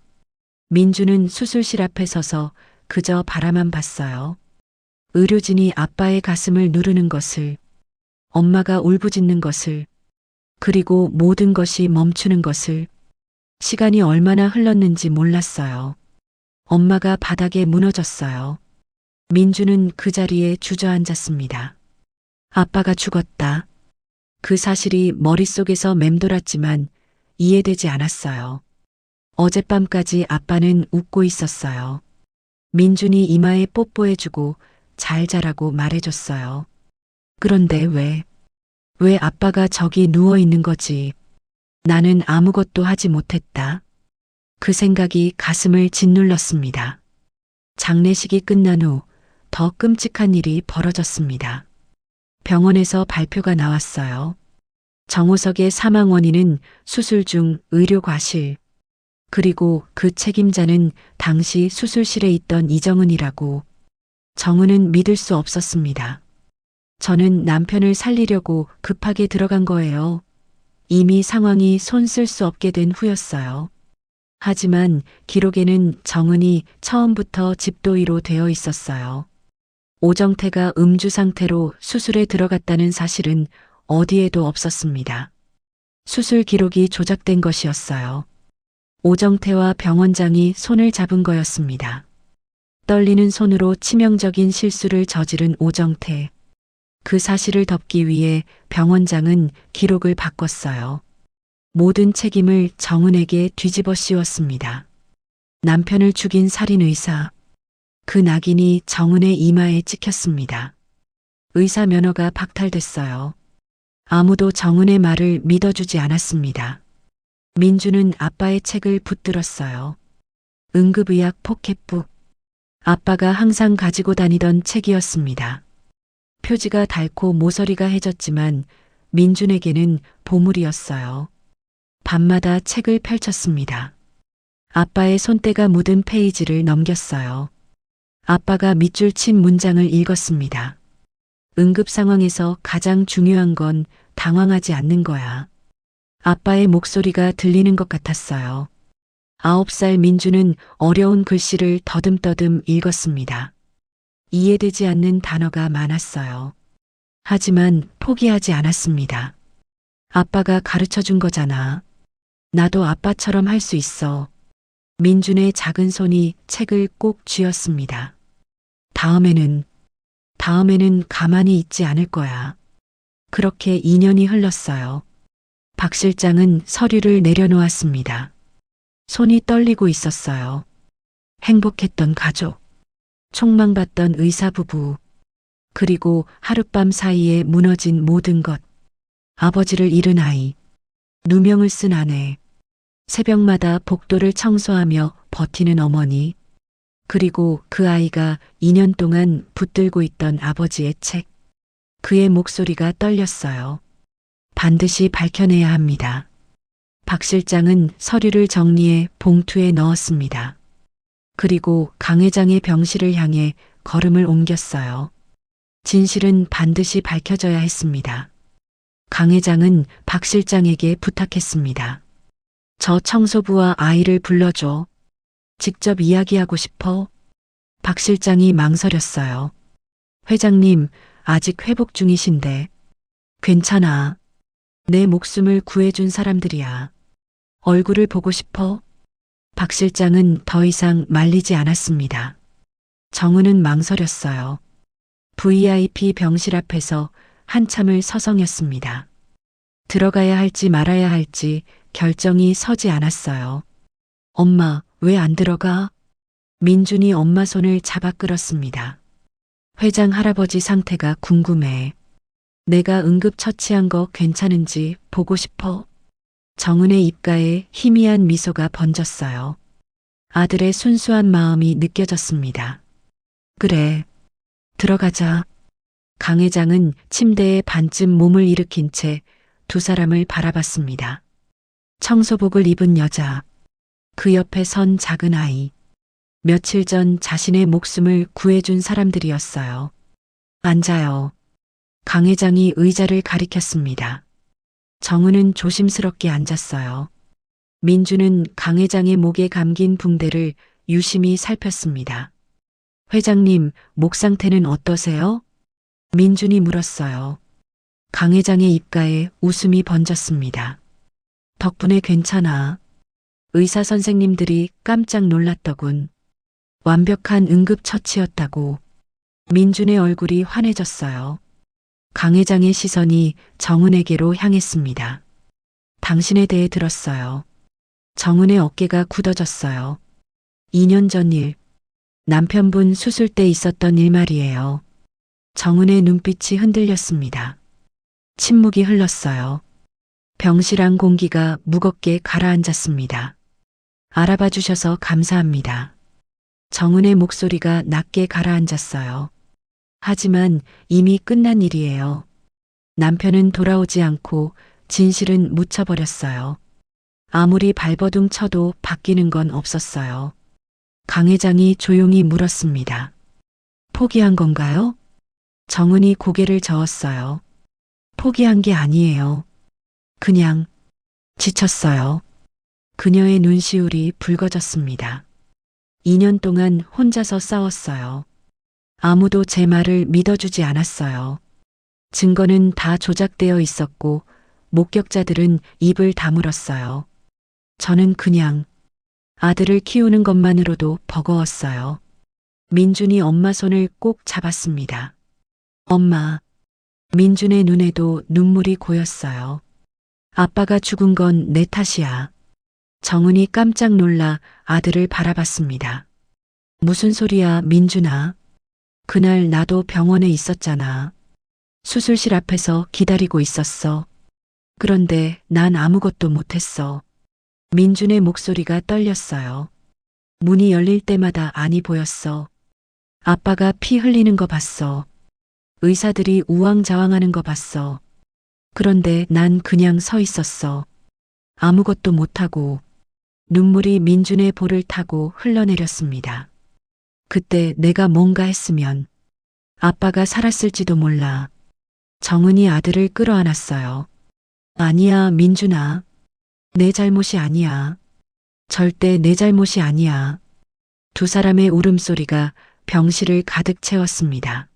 민주는 수술실 앞에 서서 그저 바라만 봤어요. 의료진이 아빠의 가슴을 누르는 것을, 엄마가 울부짖는 것을, 그리고 모든 것이 멈추는 것을. 시간이 얼마나 흘렀는지 몰랐어요. 엄마가 바닥에 무너졌어요. 민주는 그 자리에 주저앉았습니다. 아빠가 죽었다. 그 사실이 머릿속에서 맴돌았지만 이해되지 않았어요. 어젯밤까지 아빠는 웃고 있었어요. 민준이 이마에 뽀뽀해주고 잘 자라고 말해줬어요. 그런데 왜 아빠가 저기 누워 있는 거지? 나는 아무것도 하지 못했다. 그 생각이 가슴을 짓눌렀습니다. 장례식이 끝난 후 더 끔찍한 일이 벌어졌습니다. 병원에서 발표가 나왔어요. 정호석의 사망 원인은 수술 중 의료 과실. 그리고 그 책임자는 당시 수술실에 있던 이정은이라고. 정은은 믿을 수 없었습니다. 저는 남편을 살리려고 급하게 들어간 거예요. 이미 상황이 손 쓸 수 없게 된 후였어요. 하지만 기록에는 정은이 처음부터 집도의로 되어 있었어요. 오정태가 음주 상태로 수술에 들어갔다는 사실은 어디에도 없었습니다. 수술 기록이 조작된 것이었어요. 오정태와 병원장이 손을 잡은 거였습니다. 떨리는 손으로 치명적인 실수를 저지른 오정태. 그 사실을 덮기 위해 병원장은 기록을 바꿨어요. 모든 책임을 정은에게 뒤집어 씌웠습니다. 남편을 죽인 살인의사. 그 낙인이 정은의 이마에 찍혔습니다. 의사 면허가 박탈됐어요. 아무도 정은의 말을 믿어주지 않았습니다. 민주는 아빠의 책을 붙들었어요. 응급의학 포켓북. 아빠가 항상 가지고 다니던 책이었습니다. 표지가 닳고 모서리가 해졌지만 민준에게는 보물이었어요. 밤마다 책을 펼쳤습니다. 아빠의 손때가 묻은 페이지를 넘겼어요. 아빠가 밑줄 친 문장을 읽었습니다. 응급 상황에서 가장 중요한 건 당황하지 않는 거야. 아빠의 목소리가 들리는 것 같았어요. 9살 민주는 어려운 글씨를 더듬더듬 읽었습니다. 이해되지 않는 단어가 많았어요. 하지만 포기하지 않았습니다. 아빠가 가르쳐 준 거잖아. 나도 아빠처럼 할 수 있어. 민준의 작은 손이 책을 꼭 쥐었습니다. 다음에는 가만히 있지 않을 거야. 그렇게 2년이 흘렀어요. 박 실장은 서류를 내려놓았습니다. 손이 떨리고 있었어요. 행복했던 가족, 촉망받던 의사 부부, 그리고 하룻밤 사이에 무너진 모든 것. 아버지를 잃은 아이, 누명을 쓴 아내, 새벽마다 복도를 청소하며 버티는 어머니, 그리고 그 아이가 2년 동안 붙들고 있던 아버지의 책. 그의 목소리가 떨렸어요. 반드시 밝혀내야 합니다. 박 실장은 서류를 정리해 봉투에 넣었습니다. 그리고 강 회장의 병실을 향해 걸음을 옮겼어요. 진실은 반드시 밝혀져야 했습니다. 강 회장은 박 실장에게 부탁했습니다. 저 청소부와 아이를 불러줘. 직접 이야기하고 싶어. 박 실장이 망설였어요. 회장님, 아직 회복 중이신데. 괜찮아. 내 목숨을 구해준 사람들이야. 얼굴을 보고 싶어. 박 실장은 더 이상 말리지 않았습니다. 정은은 망설였어요. VIP 병실 앞에서 한참을 서성였습니다. 들어가야 할지 말아야 할지 결정이 서지 않았어요. 엄마, 왜 안 들어가? 민준이 엄마 손을 잡아 끌었습니다. 회장 할아버지 상태가 궁금해. 내가 응급 처치한 거 괜찮은지 보고 싶어. 정은의 입가에 희미한 미소가 번졌어요. 아들의 순수한 마음이 느껴졌습니다. 그래, 들어가자. 강 회장은 침대에 반쯤 몸을 일으킨 채 두 사람을 바라봤습니다. 청소복을 입은 여자, 그 옆에 선 작은 아이. 며칠 전 자신의 목숨을 구해준 사람들이었어요. 앉아요. 강 회장이 의자를 가리켰습니다. 정은은 조심스럽게 앉았어요. 민주는 강 회장의 목에 감긴 붕대를 유심히 살폈습니다. 회장님, 목 상태는 어떠세요? 민준이 물었어요. 강 회장의 입가에 웃음이 번졌습니다. 덕분에 괜찮아. 의사 선생님들이 깜짝 놀랐더군. 완벽한 응급처치였다고. 민준의 얼굴이 환해졌어요. 강 회장의 시선이 정은에게로 향했습니다. 당신에 대해 들었어요. 정은의 어깨가 굳어졌어요. 2년 전 일, 남편분 수술 때 있었던 일 말이에요. 정은의 눈빛이 흔들렸습니다. 침묵이 흘렀어요. 병실 안 공기가 무겁게 가라앉았습니다. 알아봐 주셔서 감사합니다. 정은의 목소리가 낮게 가라앉았어요. 하지만 이미 끝난 일이에요. 남편은 돌아오지 않고 진실은 묻혀버렸어요. 아무리 발버둥 쳐도 바뀌는 건 없었어요. 강 회장이 조용히 물었습니다. 포기한 건가요? 정은이 고개를 저었어요. 포기한 게 아니에요. 그냥 지쳤어요. 그녀의 눈시울이 붉어졌습니다. 2년 동안 혼자서 싸웠어요. 아무도 제 말을 믿어주지 않았어요. 증거는 다 조작되어 있었고 목격자들은 입을 다물었어요. 저는 그냥 아들을 키우는 것만으로도 버거웠어요. 민준이 엄마 손을 꼭 잡았습니다. 엄마. 민준의 눈에도 눈물이 고였어요. 아빠가 죽은 건 내 탓이야. 정은이 깜짝 놀라 아들을 바라봤습니다. 무슨 소리야, 민준아. 그날 나도 병원에 있었잖아. 수술실 앞에서 기다리고 있었어. 그런데 난 아무것도 못했어. 민준의 목소리가 떨렸어요. 문이 열릴 때마다 안이 보였어. 아빠가 피 흘리는 거 봤어. 의사들이 우왕좌왕하는 거 봤어. 그런데 난 그냥 서 있었어. 아무것도 못하고 눈물이 민준의 볼을 타고 흘러내렸습니다. 그때 내가 뭔가 했으면 아빠가 살았을지도 몰라. 정은이 아들을 끌어안았어요. 아니야, 민준아. 내 잘못이 아니야. 절대 내 잘못이 아니야. 두 사람의 울음소리가 병실을 가득 채웠습니다.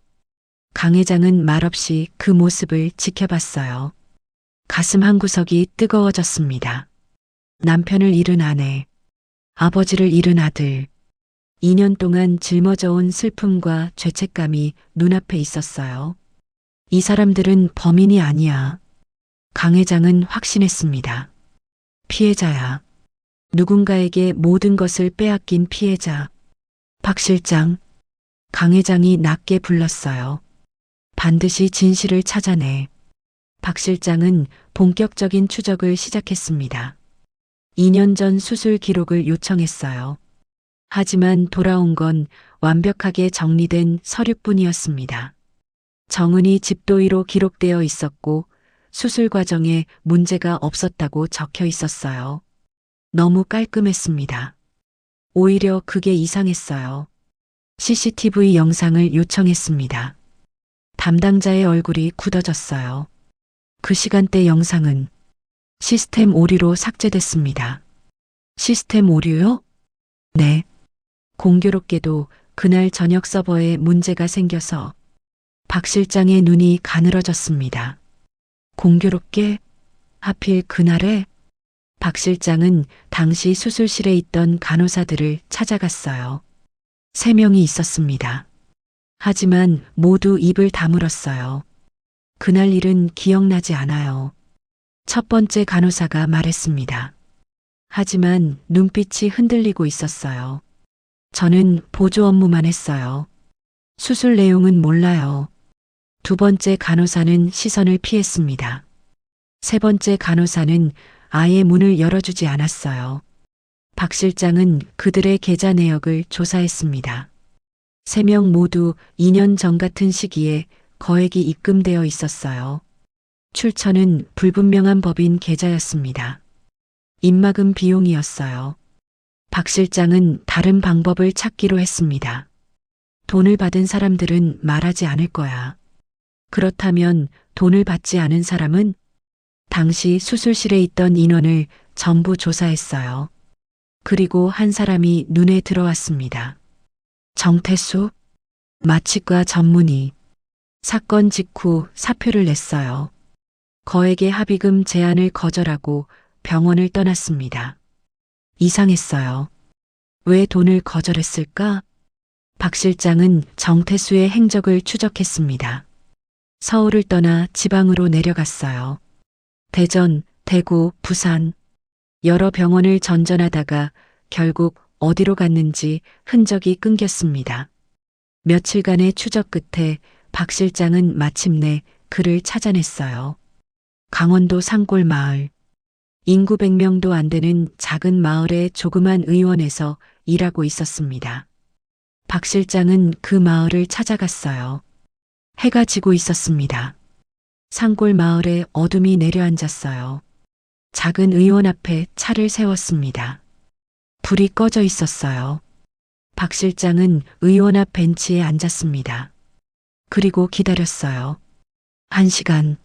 강 회장은 말없이 그 모습을 지켜봤어요. 가슴 한구석이 뜨거워졌습니다. 남편을 잃은 아내, 아버지를 잃은 아들, 2년 동안 짊어져온 슬픔과 죄책감이 눈앞에 있었어요. 이 사람들은 범인이 아니야. 강 회장은 확신했습니다. 피해자야. 누군가에게 모든 것을 빼앗긴 피해자. 박 실장. 강 회장이 낮게 불렀어요. 반드시 진실을 찾아내. 박 실장은 본격적인 추적을 시작했습니다. 2년 전 수술 기록을 요청했어요. 하지만 돌아온 건 완벽하게 정리된 서류뿐이었습니다. 정은이 집도의로 기록되어 있었고 수술 과정에 문제가 없었다고 적혀 있었어요. 너무 깔끔했습니다. 오히려 그게 이상했어요. CCTV 영상을 요청했습니다. 담당자의 얼굴이 굳어졌어요. 그 시간대 영상은 시스템 오류로 삭제됐습니다. 시스템 오류요? 네. 공교롭게도 그날 저녁 서버에 문제가 생겨서 박 실장의 눈이 가늘어졌습니다. 공교롭게? 하필 그날에? 박 실장은 당시 수술실에 있던 간호사들을 찾아갔어요. 3명이 있었습니다. 하지만 모두 입을 다물었어요. 그날 일은 기억나지 않아요. 첫 번째 간호사가 말했습니다. 하지만 눈빛이 흔들리고 있었어요. 저는 보조 업무만 했어요. 수술 내용은 몰라요. 두 번째 간호사는 시선을 피했습니다. 세 번째 간호사는 아예 문을 열어주지 않았어요. 박 실장은 그들의 계좌 내역을 조사했습니다. 3명 모두 2년 전 같은 시기에 거액이 입금되어 있었어요. 출처는 불분명한 법인 계좌였습니다. 입막음 비용이었어요. 박 실장은 다른 방법을 찾기로 했습니다. 돈을 받은 사람들은 말하지 않을 거야. 그렇다면 돈을 받지 않은 사람은? 당시 수술실에 있던 인원을 전부 조사했어요. 그리고 한 사람이 눈에 들어왔습니다. 정태수? 마취과 전문의. 사건 직후 사표를 냈어요. 거액의 합의금 제안을 거절하고 병원을 떠났습니다. 이상했어요. 왜 돈을 거절했을까? 박 실장은 정태수의 행적을 추적했습니다. 서울을 떠나 지방으로 내려갔어요. 대전, 대구, 부산. 여러 병원을 전전하다가 결국 어디로 갔는지 흔적이 끊겼습니다. 며칠간의 추적 끝에 박 실장은 마침내 그를 찾아냈어요. 강원도 산골 마을. 인구 100명도 안 되는 작은 마을의 조그만 의원에서 일하고 있었습니다. 박 실장은 그 마을을 찾아갔어요. 해가 지고 있었습니다. 산골 마을에 어둠이 내려앉았어요. 작은 의원 앞에 차를 세웠습니다. 불이 꺼져 있었어요. 박 실장은 의원 앞 벤치에 앉았습니다. 그리고 기다렸어요. 1시간,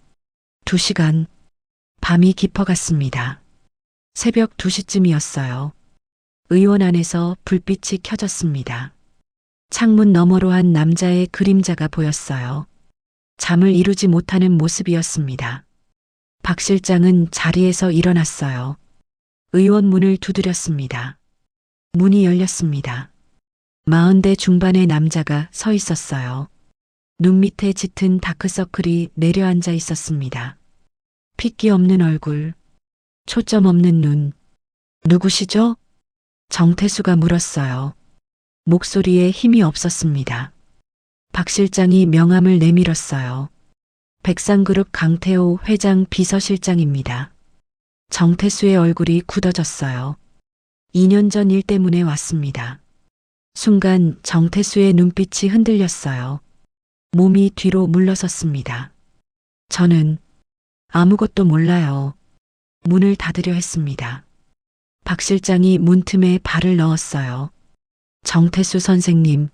2시간, 밤이 깊어갔습니다. 새벽 2시쯤이었어요. 의원 안에서 불빛이 켜졌습니다. 창문 너머로 한 남자의 그림자가 보였어요. 잠을 이루지 못하는 모습이었습니다. 박 실장은 자리에서 일어났어요. 의원 문을 두드렸습니다. 문이 열렸습니다. 40대 중반의 남자가 서 있었어요. 눈 밑에 짙은 다크서클이 내려앉아 있었습니다. 핏기 없는 얼굴, 초점 없는 눈. 누구시죠? 정태수가 물었어요. 목소리에 힘이 없었습니다. 박 실장이 명함을 내밀었어요. 백상그룹 강태호 회장 비서실장입니다. 정태수의 얼굴이 굳어졌어요. 2년 전 일 때문에 왔습니다. 순간 정태수의 눈빛이 흔들렸어요. 몸이 뒤로 물러섰습니다. 저는 아무것도 몰라요. 문을 닫으려 했습니다. 박 실장이 문틈에 발을 넣었어요. 정태수 선생님,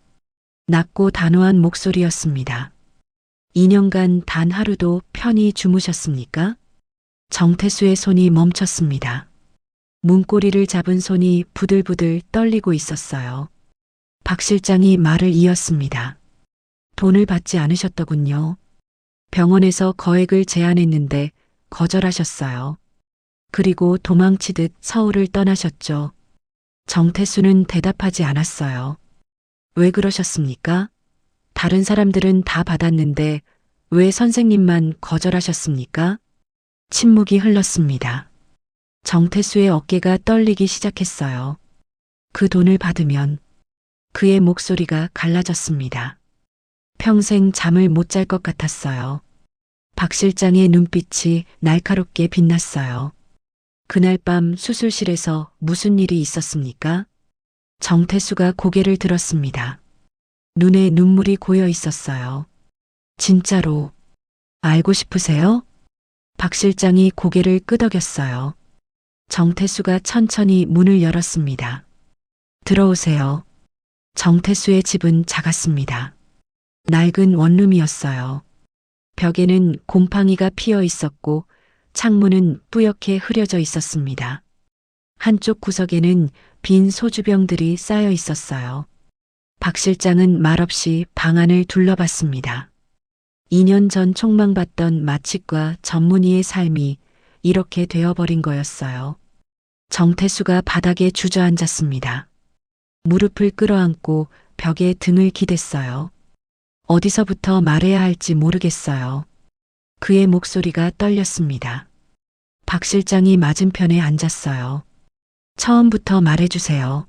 낮고 단호한 목소리였습니다. 2년간 단 하루도 편히 주무셨습니까? 정태수의 손이 멈췄습니다. 문고리를 잡은 손이 부들부들 떨리고 있었어요. 박 실장이 말을 이었습니다. 돈을 받지 않으셨더군요. 병원에서 거액을 제안했는데 거절하셨어요. 그리고 도망치듯 서울을 떠나셨죠. 정태수는 대답하지 않았어요. 왜 그러셨습니까? 다른 사람들은 다 받았는데 왜 선생님만 거절하셨습니까? 침묵이 흘렀습니다. 정태수의 어깨가 떨리기 시작했어요. 그 돈을 받으면 그의 목소리가 갈라졌습니다. 평생 잠을 못 잘 것 같았어요. 박 실장의 눈빛이 날카롭게 빛났어요. 그날 밤 수술실에서 무슨 일이 있었습니까? 정태수가 고개를 들었습니다. 눈에 눈물이 고여 있었어요. 진짜로 알고 싶으세요? 박 실장이 고개를 끄덕였어요. 정태수가 천천히 문을 열었습니다. 들어오세요. 정태수의 집은 작았습니다. 낡은 원룸이었어요. 벽에는 곰팡이가 피어 있었고 창문은 뿌옇게 흐려져 있었습니다. 한쪽 구석에는 빈 소주병들이 쌓여 있었어요. 박 실장은 말없이 방 안을 둘러봤습니다. 2년 전 촉망받던 마취과 전문의의 삶이 이렇게 되어버린 거였어요. 정태수가 바닥에 주저앉았습니다. 무릎을 끌어안고 벽에 등을 기댔어요. 어디서부터 말해야 할지 모르겠어요. 그의 목소리가 떨렸습니다. 박 실장이 맞은편에 앉았어요. 처음부터 말해주세요.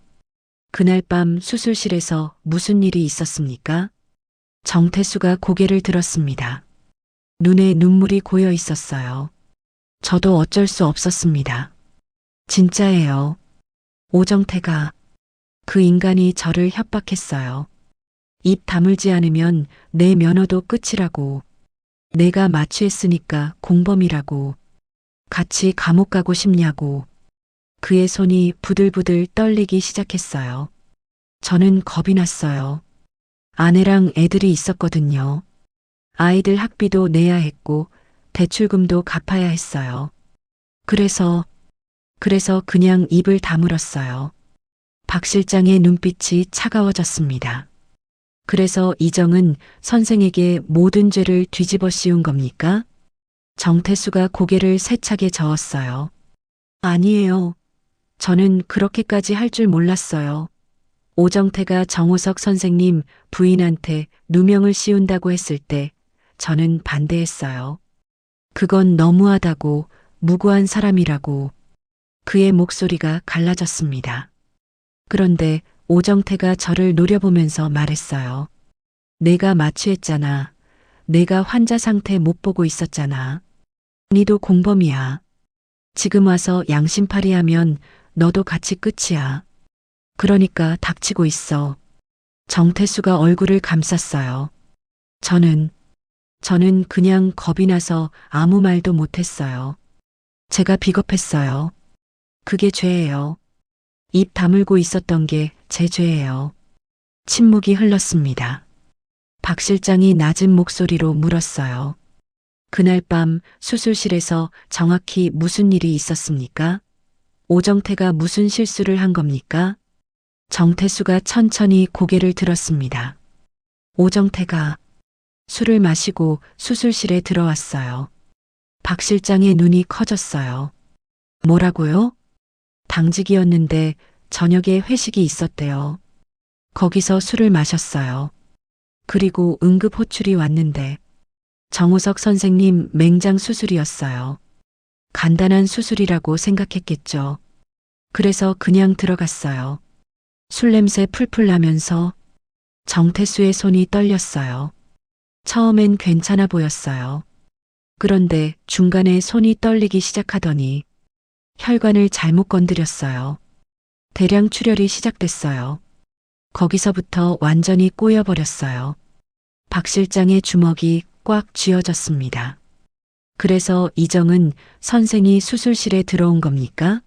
그날 밤 수술실에서 무슨 일이 있었습니까? 정태수가 고개를 들었습니다. 눈에 눈물이 고여 있었어요. 저도 어쩔 수 없었습니다. 진짜예요. 오정태가, 그 인간이 저를 협박했어요. 입 다물지 않으면 내 면허도 끝이라고. 내가 마취했으니까 공범이라고. 같이 감옥 가고 싶냐고. 그의 손이 부들부들 떨리기 시작했어요. 저는 겁이 났어요. 아내랑 애들이 있었거든요. 아이들 학비도 내야 했고 대출금도 갚아야 했어요. 그래서 그냥 입을 다물었어요. 박 실장의 눈빛이 차가워졌습니다. 그래서 이정은 선생에게 모든 죄를 뒤집어 씌운 겁니까? 정태수가 고개를 세차게 저었어요. 아니에요. 저는 그렇게까지 할 줄 몰랐어요. 오정태가 정호석 선생님 부인한테 누명을 씌운다고 했을 때 저는 반대했어요. 그건 너무하다고, 무고한 사람이라고. 그의 목소리가 갈라졌습니다. 그런데 오정태가 저를 노려보면서 말했어요. 내가 마취했잖아. 내가 환자 상태 못 보고 있었잖아. 니도 공범이야. 지금 와서 양심팔이 하면 너도 같이 끝이야. 그러니까 닥치고 있어. 정태수가 얼굴을 감쌌어요. 저는 그냥 겁이 나서 아무 말도 못했어요. 제가 비겁했어요. 그게 죄예요. 입 다물고 있었던 게 제 죄예요. 침묵이 흘렀습니다. 박 실장이 낮은 목소리로 물었어요. 그날 밤 수술실에서 정확히 무슨 일이 있었습니까? 오정태가 무슨 실수를 한 겁니까? 정태수가 천천히 고개를 들었습니다. 오정태가 술을 마시고 수술실에 들어왔어요. 박 실장의 눈이 커졌어요. 뭐라고요? 당직이었는데 저녁에 회식이 있었대요. 거기서 술을 마셨어요. 그리고 응급 호출이 왔는데 정우석 선생님 맹장 수술이었어요. 간단한 수술이라고 생각했겠죠. 그래서 그냥 들어갔어요. 술 냄새 풀풀 나면서 정태수의 손이 떨렸어요. 처음엔 괜찮아 보였어요. 그런데 중간에 손이 떨리기 시작하더니 혈관을 잘못 건드렸어요. 대량 출혈이 시작됐어요. 거기서부터 완전히 꼬여버렸어요. 박 실장의 주먹이 꽉 쥐어졌습니다. 그래서 이정은 선생이 수술실에 들어온 겁니까?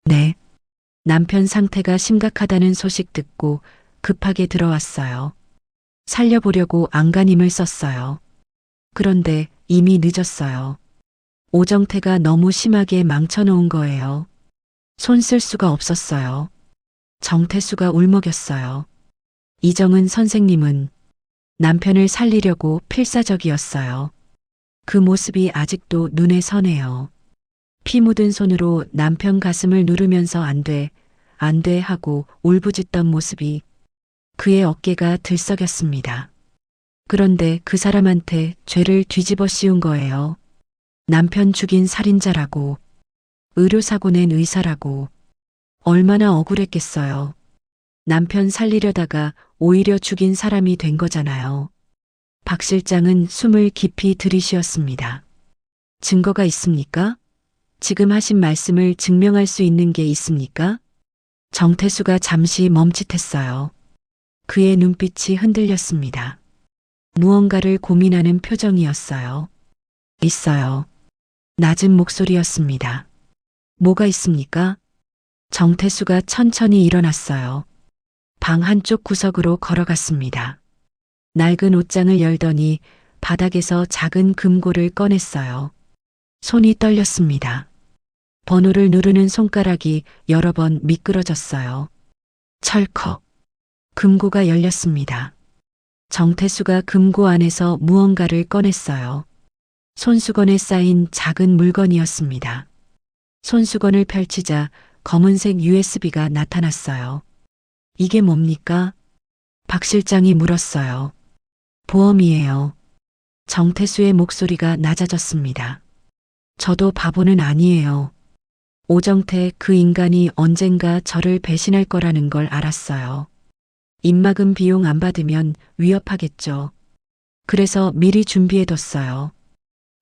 네. 남편 상태가 심각하다는 소식 듣고 급하게 들어왔어요. 살려보려고 안간힘을 썼어요. 그런데 이미 늦었어요. 오정태가 너무 심하게 망쳐놓은 거예요. 손 쓸 수가 없었어요. 정태수가 울먹였어요. 이정은 선생님은 남편을 살리려고 필사적이었어요. 그 모습이 아직도 눈에 선해요. 피 묻은 손으로 남편 가슴을 누르면서 안 돼 하고 울부짖던 모습이 그의 어깨가 들썩였습니다. 그런데 그 사람한테 죄를 뒤집어 씌운 거예요. 남편 죽인 살인자라고, 의료사고 낸 의사라고. 얼마나 억울했겠어요. 남편 살리려다가 오히려 죽인 사람이 된 거잖아요. 박 실장은 숨을 깊이 들이쉬었습니다. 증거가 있습니까? 지금 하신 말씀을 증명할 수 있는 게 있습니까? 정태수가 잠시 멈칫했어요. 그의 눈빛이 흔들렸습니다. 무언가를 고민하는 표정이었어요. 있어요. 낮은 목소리였습니다. 뭐가 있습니까? 정태수가 천천히 일어났어요. 방 한쪽 구석으로 걸어갔습니다. 낡은 옷장을 열더니 바닥에서 작은 금고를 꺼냈어요. 손이 떨렸습니다. 번호를 누르는 손가락이 여러 번 미끄러졌어요. 철컥. 금고가 열렸습니다. 정태수가 금고 안에서 무언가를 꺼냈어요. 손수건에 쌓인 작은 물건이었습니다. 손수건을 펼치자 검은색 USB가 나타났어요. 이게 뭡니까? 박 실장이 물었어요. 보험이에요. 정태수의 목소리가 낮아졌습니다. 저도 바보는 아니에요. 오정태 그 인간이 언젠가 저를 배신할 거라는 걸 알았어요. 입막음 비용 안 받으면 위협하겠죠. 그래서 미리 준비해뒀어요.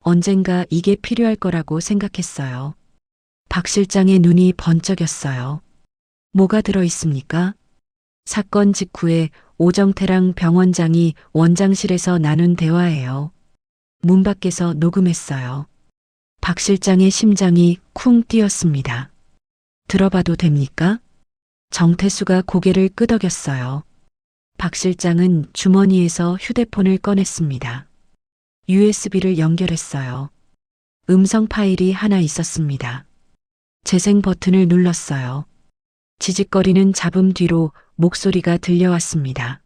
언젠가 이게 필요할 거라고 생각했어요. 박 실장의 눈이 번쩍였어요. 뭐가 들어있습니까? 사건 직후에 오정태랑 병원장이 원장실에서 나눈 대화예요. 문 밖에서 녹음했어요. 박 실장의 심장이 쿵 뛰었습니다. 들어봐도 됩니까? 정태수가 고개를 끄덕였어요. 박 실장은 주머니에서 휴대폰을 꺼냈습니다. USB를 연결했어요. 음성 파일이 하나 있었습니다. 재생 버튼을 눌렀어요. 지직거리는 잡음 뒤로 목소리가 들려왔습니다.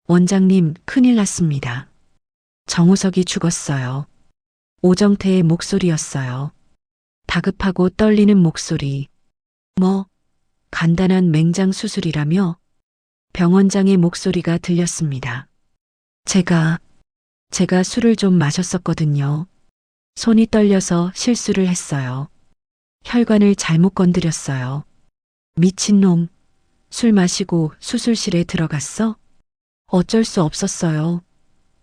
원장님, 큰일 났습니다. 정우석이 죽었어요. 오정태의 목소리였어요. 다급하고 떨리는 목소리. 뭐, 간단한 맹장 수술이라며? 병원장의 목소리가 들렸습니다. 제가 술을 좀 마셨었거든요. 손이 떨려서 실수를 했어요. 혈관을 잘못 건드렸어요. 미친놈. 술 마시고 수술실에 들어갔어? 어쩔 수 없었어요.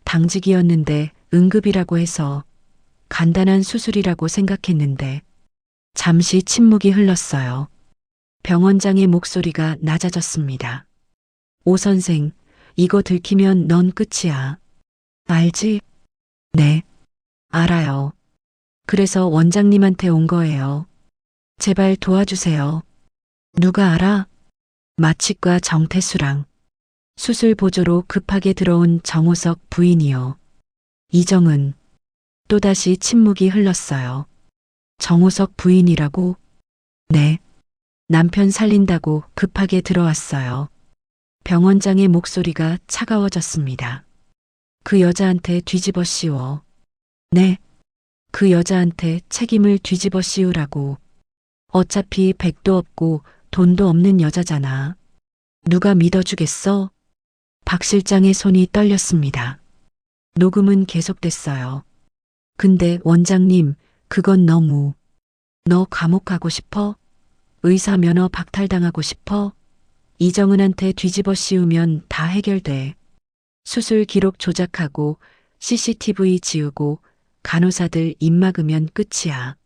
당직이었는데 응급이라고 해서 간단한 수술이라고 생각했는데 잠시 침묵이 흘렀어요. 병원장의 목소리가 낮아졌습니다. 오 선생, 이거 들키면 넌 끝이야. 알지? 네, 알아요. 그래서 원장님한테 온 거예요. 제발 도와주세요. 누가 알아? 마취과 정태수랑 수술 보조로 급하게 들어온 정호석 부인이요. 이정은. 또다시 침묵이 흘렀어요. 정호석 부인이라고? 네. 남편 살린다고 급하게 들어왔어요. 병원장의 목소리가 차가워졌습니다. 그 여자한테 뒤집어 씌워. 네. 그 여자한테 책임을 뒤집어 씌우라고. 어차피 백도 없고 돈도 없는 여자잖아. 누가 믿어주겠어? 박 실장의 손이 떨렸습니다. 녹음은 계속됐어요. 근데 원장님, 그건 너무. 너 감옥 가고 싶어? 의사 면허 박탈당하고 싶어? 이정은한테 뒤집어 씌우면 다 해결돼. 수술 기록 조작하고 CCTV 지우고 간호사들 입 막으면 끝이야.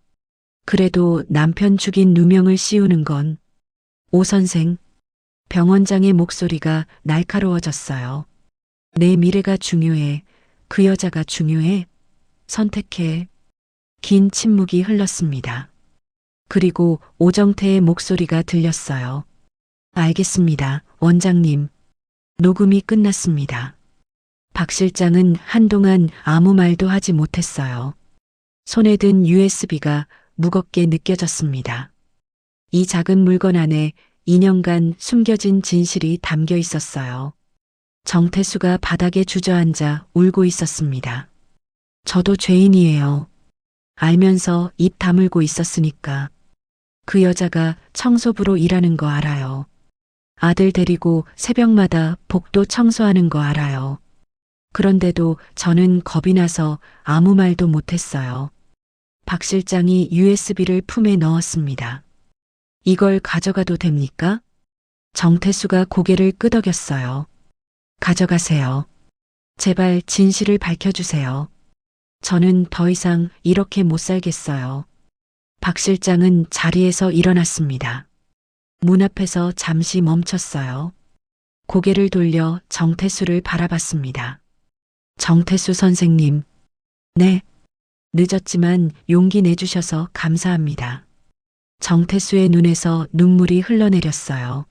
그래도 남편 죽인 누명을 씌우는 건 오 선생. 병원장의 목소리가 날카로워졌어요. 내 미래가 중요해. 그 여자가 중요해. 선택해. 긴 침묵이 흘렀습니다. 그리고 오정태의 목소리가 들렸어요. 알겠습니다, 원장님. 녹음이 끝났습니다. 박 실장은 한동안 아무 말도 하지 못했어요. 손에 든 USB가 무겁게 느껴졌습니다. 이 작은 물건 안에 2년간 숨겨진 진실이 담겨 있었어요. 정태수가 바닥에 주저앉아 울고 있었습니다. 저도 죄인이에요. 알면서 입 다물고 있었으니까. 그 여자가 청소부로 일하는 거 알아요. 아들 데리고 새벽마다 복도 청소하는 거 알아요. 그런데도 저는 겁이 나서 아무 말도 못했어요. 박 실장이 USB를 품에 넣었습니다. 이걸 가져가도 됩니까? 정태수가 고개를 끄덕였어요. 가져가세요. 제발 진실을 밝혀주세요. 저는 더 이상 이렇게 못 살겠어요. 박 실장은 자리에서 일어났습니다. 문 앞에서 잠시 멈췄어요. 고개를 돌려 정태수를 바라봤습니다. 정태수 선생님. 네. 늦었지만 용기 내주셔서 감사합니다. 정태수의 눈에서 눈물이 흘러내렸어요.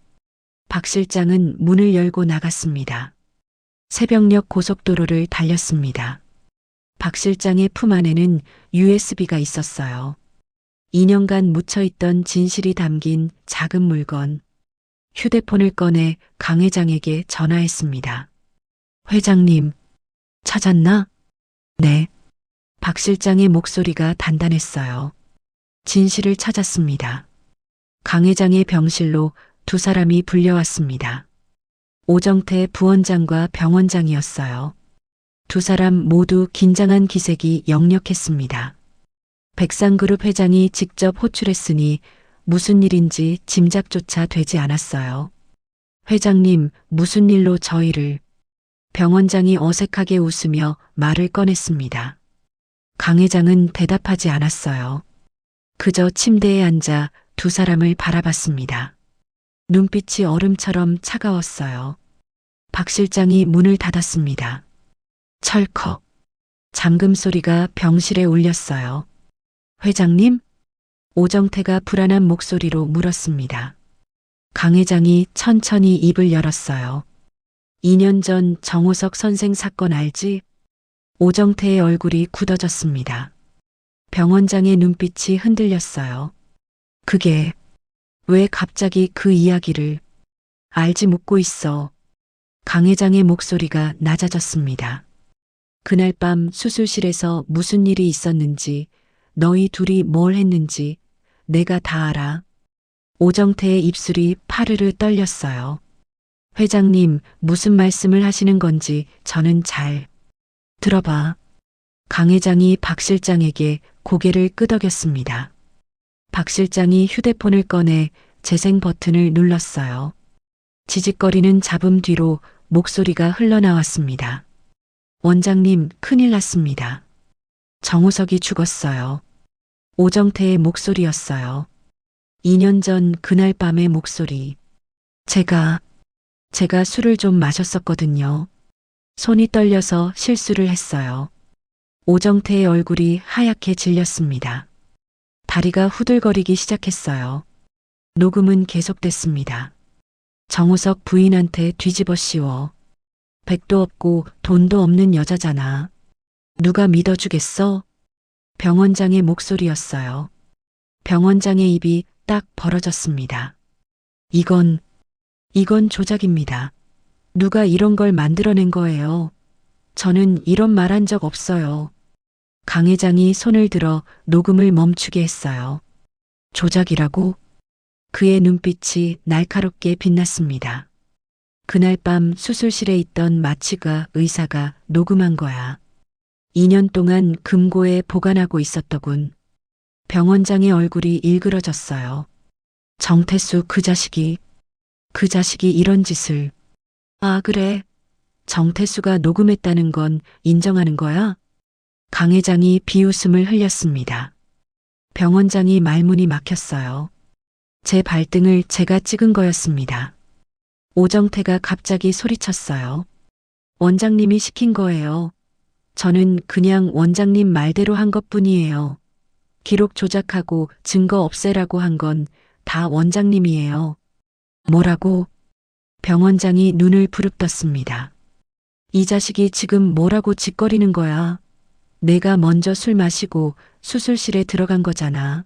박 실장은 문을 열고 나갔습니다. 새벽녘 고속도로를 달렸습니다. 박 실장의 품 안에는 USB가 있었어요. 2년간 묻혀있던 진실이 담긴 작은 물건. 휴대폰을 꺼내 강 회장에게 전화했습니다. 회장님, 찾았나? 네. 박 실장의 목소리가 단단했어요. 진실을 찾았습니다. 강 회장의 병실로 두 사람이 불려왔습니다. 오정태 부원장과 병원장이었어요. 두 사람 모두 긴장한 기색이 역력했습니다. 백상그룹 회장이 직접 호출했으니 무슨 일인지 짐작조차 되지 않았어요. 회장님, 무슨 일로 저희를... 병원장이 어색하게 웃으며 말을 꺼냈습니다. 강 회장은 대답하지 않았어요. 그저 침대에 앉아 두 사람을 바라봤습니다. 눈빛이 얼음처럼 차가웠어요. 박 실장이 문을 닫았습니다. 철컥. 잠금 소리가 병실에 울렸어요. 회장님? 오정태가 불안한 목소리로 물었습니다. 강 회장이 천천히 입을 열었어요. 2년 전 정호석 선생 사건 알지? 오정태의 얼굴이 굳어졌습니다. 병원장의 눈빛이 흔들렸어요. 그게 왜 갑자기 그 이야기를 알지 묻고 있어. 강 회장의 목소리가 낮아졌습니다. 그날 밤 수술실에서 무슨 일이 있었는지, 너희 둘이 뭘 했는지 내가 다 알아. 오정태의 입술이 파르르 떨렸어요. 회장님, 무슨 말씀을 하시는 건지 저는 잘 들어봐. 강 회장이 박 실장에게 고개를 끄덕였습니다. 박 실장이 휴대폰을 꺼내 재생 버튼을 눌렀어요. 지직거리는 잡음 뒤로 목소리가 흘러나왔습니다. 원장님, 큰일 났습니다. 정우석이 죽었어요. 오정태의 목소리였어요. 2년 전 그날 밤의 목소리. 제가 술을 좀 마셨었거든요. 손이 떨려서 실수를 했어요. 오정태의 얼굴이 하얗게 질렸습니다. 다리가 후들거리기 시작했어요. 녹음은 계속됐습니다. 정우석 부인한테 뒤집어 씌워. 백도 없고 돈도 없는 여자잖아. 누가 믿어주겠어? 병원장의 목소리였어요. 병원장의 입이 딱 벌어졌습니다. 이건 조작입니다. 누가 이런 걸 만들어낸 거예요. 저는 이런 말 한 적 없어요. 강 회장이 손을 들어 녹음을 멈추게 했어요. 조작이라고? 그의 눈빛이 날카롭게 빛났습니다. 그날 밤 수술실에 있던 마취가 의사가 녹음한 거야. 2년 동안 금고에 보관하고 있었더군. 병원장의 얼굴이 일그러졌어요. 정태수 그 자식이 이런 짓을. 아, 그래. 정태수가 녹음했다는 건 인정하는 거야? 강 회장이 비웃음을 흘렸습니다. 병원장이 말문이 막혔어요. 제 발등을 제가 찍은 거였습니다. 오정태가 갑자기 소리쳤어요. 원장님이 시킨 거예요. 저는 그냥 원장님 말대로 한 것뿐이에요. 기록 조작하고 증거 없애라고 한 건 다 원장님이에요. 뭐라고? 병원장이 눈을 부릅떴습니다. 이 자식이 지금 뭐라고 짓거리는 거야? 내가 먼저 술 마시고 수술실에 들어간 거잖아.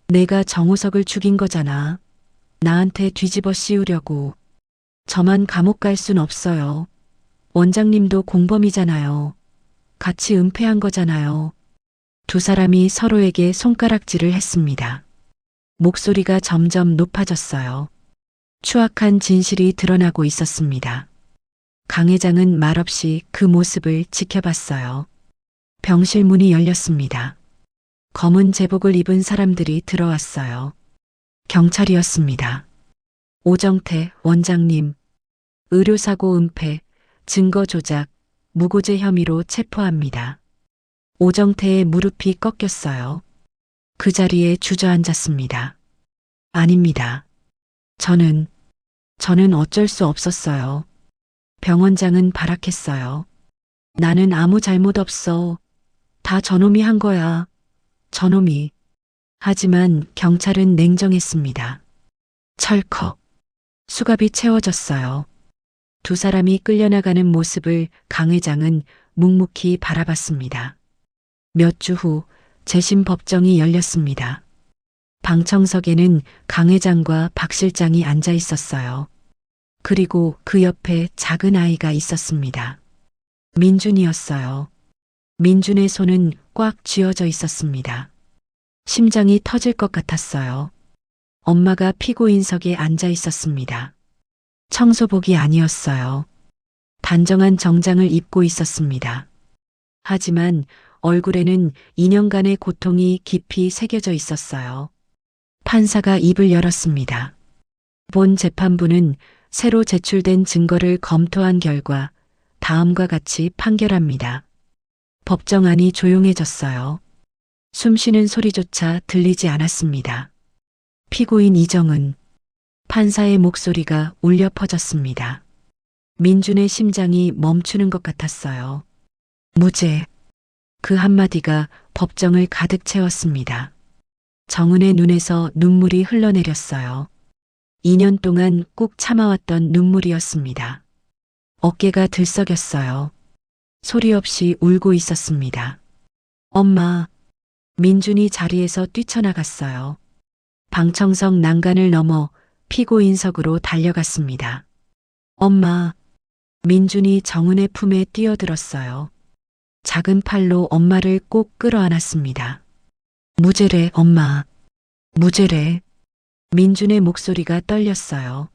내가 정우석을 죽인 거잖아. 나한테 뒤집어 씌우려고. 저만 감옥 갈 순 없어요. 원장님도 공범이잖아요. 같이 은폐한 거잖아요. 두 사람이 서로에게 손가락질을 했습니다. 목소리가 점점 높아졌어요. 추악한 진실이 드러나고 있었습니다. 강 회장은 말없이 그 모습을 지켜봤어요. 병실 문이 열렸습니다. 검은 제복을 입은 사람들이 들어왔어요. 경찰이었습니다. 오정태 원장님, 의료사고 은폐, 증거 조작, 무고죄 혐의로 체포합니다. 오정태의 무릎이 꺾였어요. 그 자리에 주저앉았습니다. 아닙니다. 저는 어쩔 수 없었어요. 병원장은 발악했어요. 나는 아무 잘못 없어. 다 저놈이 한 거야. 저놈이. 하지만 경찰은 냉정했습니다. 철컥. 수갑이 채워졌어요. 두 사람이 끌려나가는 모습을 강 회장은 묵묵히 바라봤습니다. 몇 주 후 재심 법정이 열렸습니다. 방청석에는 강 회장과 박 실장이 앉아 있었어요. 그리고 그 옆에 작은 아이가 있었습니다. 민준이었어요. 민준의 손은 꽉 쥐어져 있었습니다. 심장이 터질 것 같았어요. 엄마가 피고인석에 앉아 있었습니다. 청소복이 아니었어요. 단정한 정장을 입고 있었습니다. 하지만 얼굴에는 2년간의 고통이 깊이 새겨져 있었어요. 판사가 입을 열었습니다. 본 재판부는 새로 제출된 증거를 검토한 결과 다음과 같이 판결합니다. 법정 안이 조용해졌어요. 숨쉬는 소리조차 들리지 않았습니다. 피고인 이정은. 판사의 목소리가 울려 퍼졌습니다. 민준의 심장이 멈추는 것 같았어요. 무죄. 그 한마디가 법정을 가득 채웠습니다. 정은의 눈에서 눈물이 흘러내렸어요. 2년 동안 꾹 참아왔던 눈물이었습니다. 어깨가 들썩였어요. 소리 없이 울고 있었습니다. 엄마. 민준이 자리에서 뛰쳐나갔어요. 방청석 난간을 넘어 피고인석으로 달려갔습니다. 엄마. 민준이 정은의 품에 뛰어들었어요. 작은 팔로 엄마를 꼭 끌어안았습니다. 무죄래, 엄마. 무죄래. 민준의 목소리가 떨렸어요.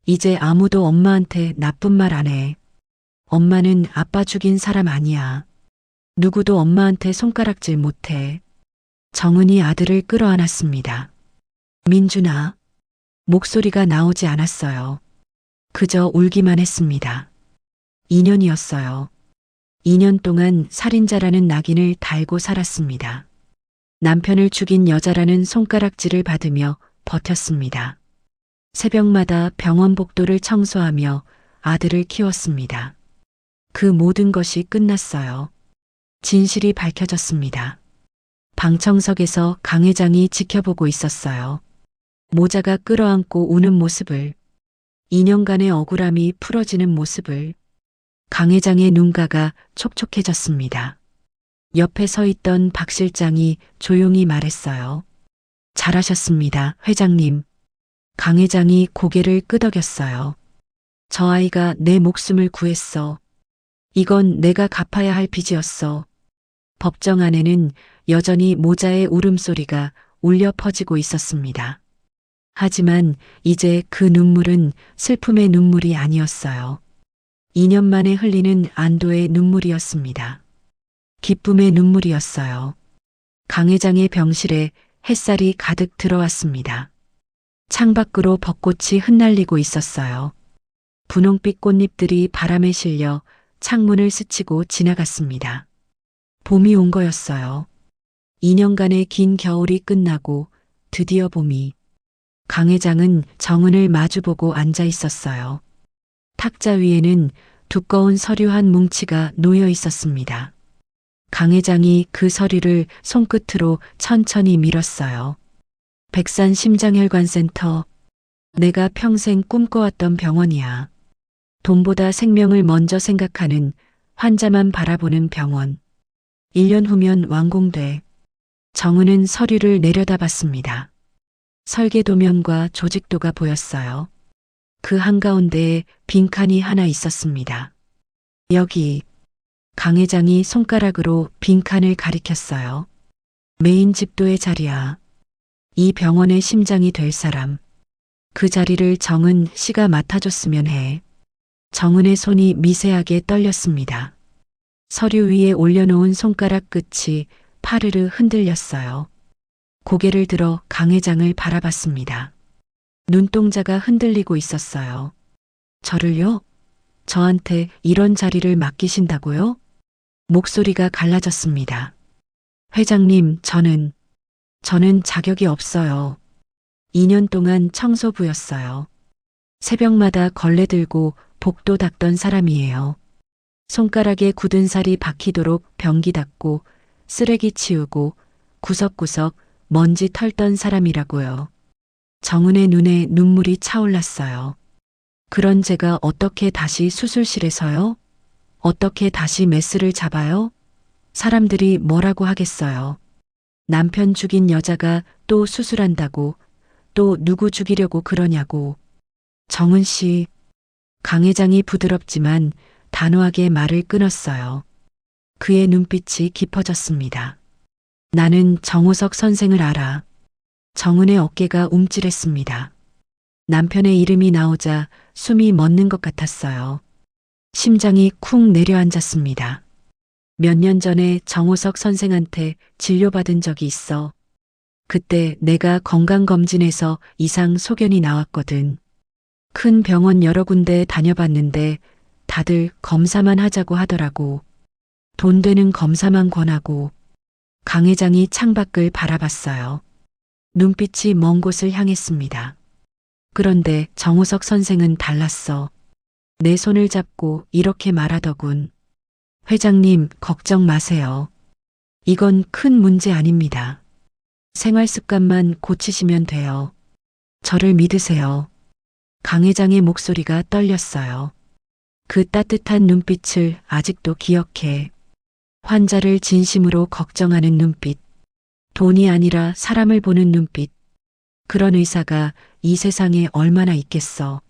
이제 아무도 엄마한테 나쁜 말 안 해. 엄마는 아빠 죽인 사람 아니야. 누구도 엄마한테 손가락질 못 해. 정은이 아들을 끌어안았습니다. 민준아. 목소리가 나오지 않았어요. 그저 울기만 했습니다. 2년이었어요. 2년 동안 살인자라는 낙인을 달고 살았습니다. 남편을 죽인 여자라는 손가락질을 받으며 버텼습니다. 새벽마다 병원 복도를 청소하며 아들을 키웠습니다. 그 모든 것이 끝났어요. 진실이 밝혀졌습니다. 방청석에서 강 회장이 지켜보고 있었어요. 모자가 끌어안고 우는 모습을, 2년간의 억울함이 풀어지는 모습을. 강 회장의 눈가가 촉촉해졌습니다. 옆에 서 있던 박 실장이 조용히 말했어요. 잘하셨습니다, 회장님. 강 회장이 고개를 끄덕였어요. 저 아이가 내 목숨을 구했어. 이건 내가 갚아야 할 빚이었어. 법정 안에는 여전히 모자의 울음소리가 울려 퍼지고 있었습니다. 하지만 이제 그 눈물은 슬픔의 눈물이 아니었어요. 2년 만에 흘리는 안도의 눈물이었습니다. 기쁨의 눈물이었어요. 강 회장의 병실에 햇살이 가득 들어왔습니다. 창밖으로 벚꽃이 흩날리고 있었어요. 분홍빛 꽃잎들이 바람에 실려 창문을 스치고 지나갔습니다. 봄이 온 거였어요. 2년간의 긴 겨울이 끝나고 드디어 봄이. 강 회장은 정은을 마주보고 앉아 있었어요. 탁자 위에는 두꺼운 서류 한 뭉치가 놓여 있었습니다. 강 회장이 그 서류를 손끝으로 천천히 밀었어요. 백산 심장혈관센터. 내가 평생 꿈꿔왔던 병원이야. 돈보다 생명을 먼저 생각하는, 환자만 바라보는 병원. 1년 후면 완공돼. 정은은 서류를 내려다봤습니다. 설계 도면과 조직도가 보였어요. 그 한가운데에 빈칸이 하나 있었습니다. 여기. 강 회장이 손가락으로 빈칸을 가리켰어요. 메인 집도의 자리야. 이 병원의 심장이 될 사람. 그 자리를 정은 씨가 맡아줬으면 해. 정은의 손이 미세하게 떨렸습니다. 서류 위에 올려놓은 손가락 끝이 파르르 흔들렸어요. 고개를 들어 강 회장을 바라봤습니다. 눈동자가 흔들리고 있었어요. 저를요? 저한테 이런 자리를 맡기신다고요? 목소리가 갈라졌습니다. 회장님, 저는 자격이 없어요. 2년 동안 청소부였어요. 새벽마다 걸레 들고 복도 닦던 사람이에요. 손가락에 굳은 살이 박히도록 변기 닦고 쓰레기 치우고 구석구석 먼지 털던 사람이라고요. 정은의 눈에 눈물이 차올랐어요. 그런 제가 어떻게 다시 수술실에서요? 어떻게 다시 메스를 잡아요? 사람들이 뭐라고 하겠어요. 남편 죽인 여자가 또 수술한다고, 또 누구 죽이려고 그러냐고. 정은 씨. 강 회장이 부드럽지만 단호하게 말을 끊었어요. 그의 눈빛이 깊어졌습니다. 나는 정호석 선생을 알아. 정은의 어깨가 움찔했습니다. 남편의 이름이 나오자 숨이 멎는 것 같았어요. 심장이 쿵 내려앉았습니다. 몇 년 전에 정호석 선생한테 진료받은 적이 있어. 그때 내가 건강검진에서 이상 소견이 나왔거든. 큰 병원 여러 군데 다녀봤는데 다들 검사만 하자고 하더라고. 돈 되는 검사만 권하고. 강 회장이 창밖을 바라봤어요. 눈빛이 먼 곳을 향했습니다. 그런데 정호석 선생은 달랐어. 내 손을 잡고 이렇게 말하더군. 회장님, 걱정 마세요. 이건 큰 문제 아닙니다. 생활 습관만 고치시면 돼요. 저를 믿으세요. 강 회장의 목소리가 떨렸어요. 그 따뜻한 눈빛을 아직도 기억해. 환자를 진심으로 걱정하는 눈빛. 돈이 아니라 사람을 보는 눈빛. 그런 의사가 이 세상에 얼마나 있겠어.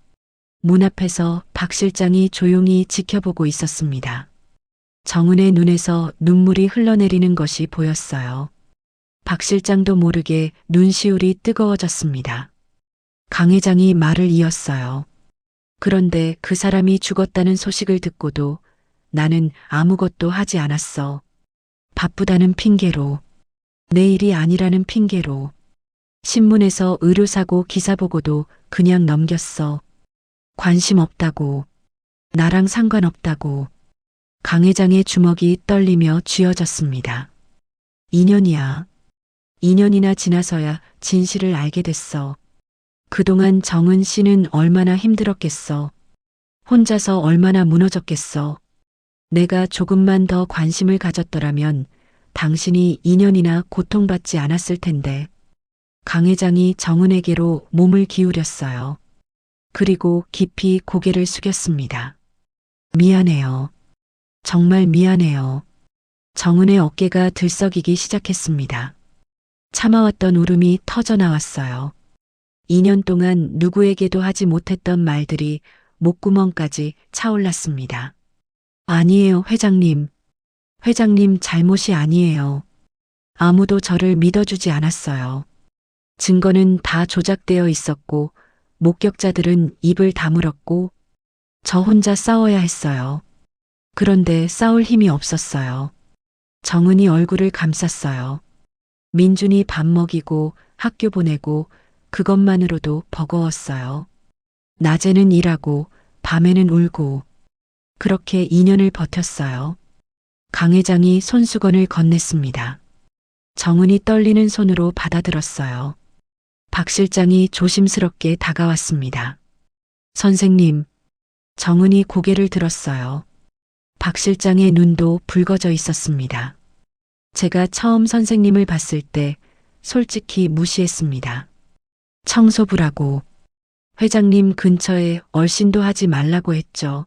문 앞에서 박 실장이 조용히 지켜보고 있었습니다. 정은의 눈에서 눈물이 흘러내리는 것이 보였어요. 박 실장도 모르게 눈시울이 뜨거워졌습니다. 강 회장이 말을 이었어요. 그런데 그 사람이 죽었다는 소식을 듣고도 나는 아무것도 하지 않았어. 바쁘다는 핑계로. 내일이 아니라는 핑계로 신문에서 의료사고 기사 보고도 그냥 넘겼어. 관심 없다고, 나랑 상관없다고. 강 회장의 주먹이 떨리며 쥐어졌습니다. 2년이야. 2년이나 지나서야 진실을 알게 됐어. 그동안 정은 씨는 얼마나 힘들었겠어. 혼자서 얼마나 무너졌겠어. 내가 조금만 더 관심을 가졌더라면 당신이 2년이나 고통받지 않았을 텐데. 강 회장이 정은에게로 몸을 기울였어요. 그리고 깊이 고개를 숙였습니다. 미안해요. 정말 미안해요. 정은의 어깨가 들썩이기 시작했습니다. 참아왔던 울음이 터져 나왔어요. 2년 동안 누구에게도 하지 못했던 말들이 목구멍까지 차올랐습니다. 아니에요, 회장님. 회장님 잘못이 아니에요. 아무도 저를 믿어주지 않았어요. 증거는 다 조작되어 있었고, 목격자들은 입을 다물었고, 저 혼자 싸워야 했어요. 그런데 싸울 힘이 없었어요. 정은이 얼굴을 감쌌어요. 민준이 밥 먹이고 학교 보내고 그것만으로도 버거웠어요. 낮에는 일하고 밤에는 울고 그렇게 2년을 버텼어요. 강 회장이 손수건을 건넸습니다. 정은이 떨리는 손으로 받아들었어요. 박 실장이 조심스럽게 다가왔습니다. 선생님, 정은이 고개를 들었어요. 박 실장의 눈도 붉어져 있었습니다. 제가 처음 선생님을 봤을 때 솔직히 무시했습니다. 청소부라고. 회장님 근처에 얼씬도 하지 말라고 했죠.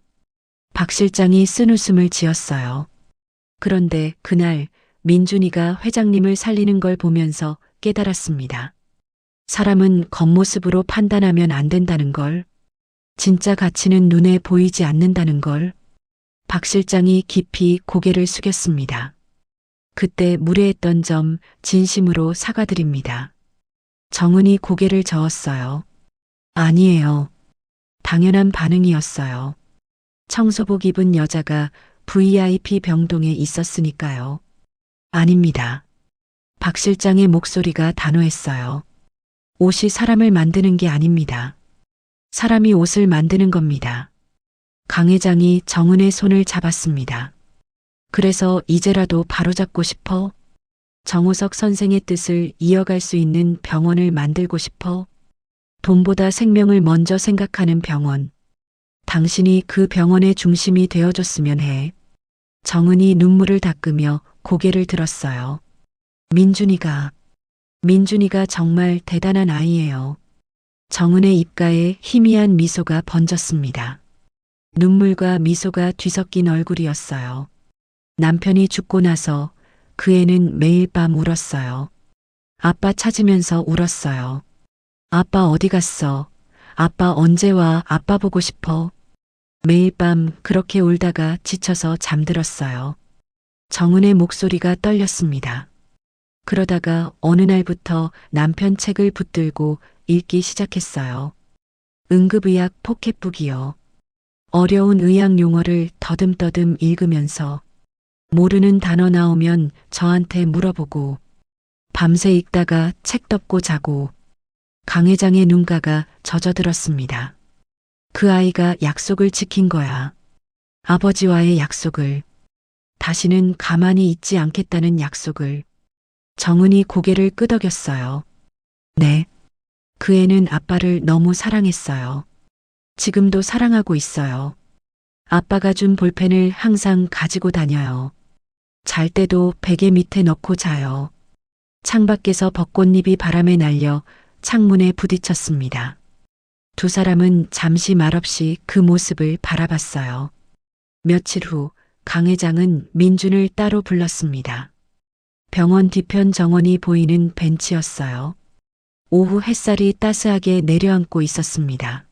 박 실장이 쓴웃음을 지었어요. 그런데 그날 민준이가 회장님을 살리는 걸 보면서 깨달았습니다. 사람은 겉모습으로 판단하면 안 된다는 걸. 진짜 가치는 눈에 보이지 않는다는 걸. 박 실장이 깊이 고개를 숙였습니다. 그때 무례했던 점 진심으로 사과드립니다. 정은이 고개를 저었어요. 아니에요. 당연한 반응이었어요. 청소복 입은 여자가 VIP 병동에 있었으니까요. 아닙니다. 박 실장의 목소리가 단호했어요. 옷이 사람을 만드는 게 아닙니다. 사람이 옷을 만드는 겁니다. 강 회장이 정은의 손을 잡았습니다. 그래서 이제라도 바로잡고 싶어? 정우석 선생의 뜻을 이어갈 수 있는 병원을 만들고 싶어? 돈보다 생명을 먼저 생각하는 병원. 당신이 그 병원의 중심이 되어줬으면 해. 정은이 눈물을 닦으며 고개를 들었어요. 민준이가 정말 대단한 아이예요. 정은의 입가에 희미한 미소가 번졌습니다. 눈물과 미소가 뒤섞인 얼굴이었어요. 남편이 죽고 나서 그 애는 매일 밤 울었어요. 아빠 찾으면서 울었어요. 아빠 어디 갔어? 아빠 언제 와? 아빠 보고 싶어. 매일 밤 그렇게 울다가 지쳐서 잠들었어요. 정은의 목소리가 떨렸습니다. 그러다가 어느 날부터 남편 책을 붙들고 읽기 시작했어요. 응급의학 포켓북이요. 어려운 의학 용어를 더듬더듬 읽으면서 모르는 단어 나오면 저한테 물어보고 밤새 읽다가 책 덮고 자고. 강 회장의 눈가가 젖어들었습니다. 그 아이가 약속을 지킨 거야. 아버지와의 약속을. 다시는 가만히 있지 않겠다는 약속을. 정은이 고개를 끄덕였어요. 네. 그 애는 아빠를 너무 사랑했어요. 지금도 사랑하고 있어요. 아빠가 준 볼펜을 항상 가지고 다녀요. 잘 때도 베개 밑에 넣고 자요. 창밖에서 벚꽃잎이 바람에 날려 창문에 부딪혔습니다. 두 사람은 잠시 말없이 그 모습을 바라봤어요. 며칠 후 강 회장은 민준을 따로 불렀습니다. 병원 뒤편 정원이 보이는 벤치였어요. 오후 햇살이 따스하게 내려앉고 있었습니다.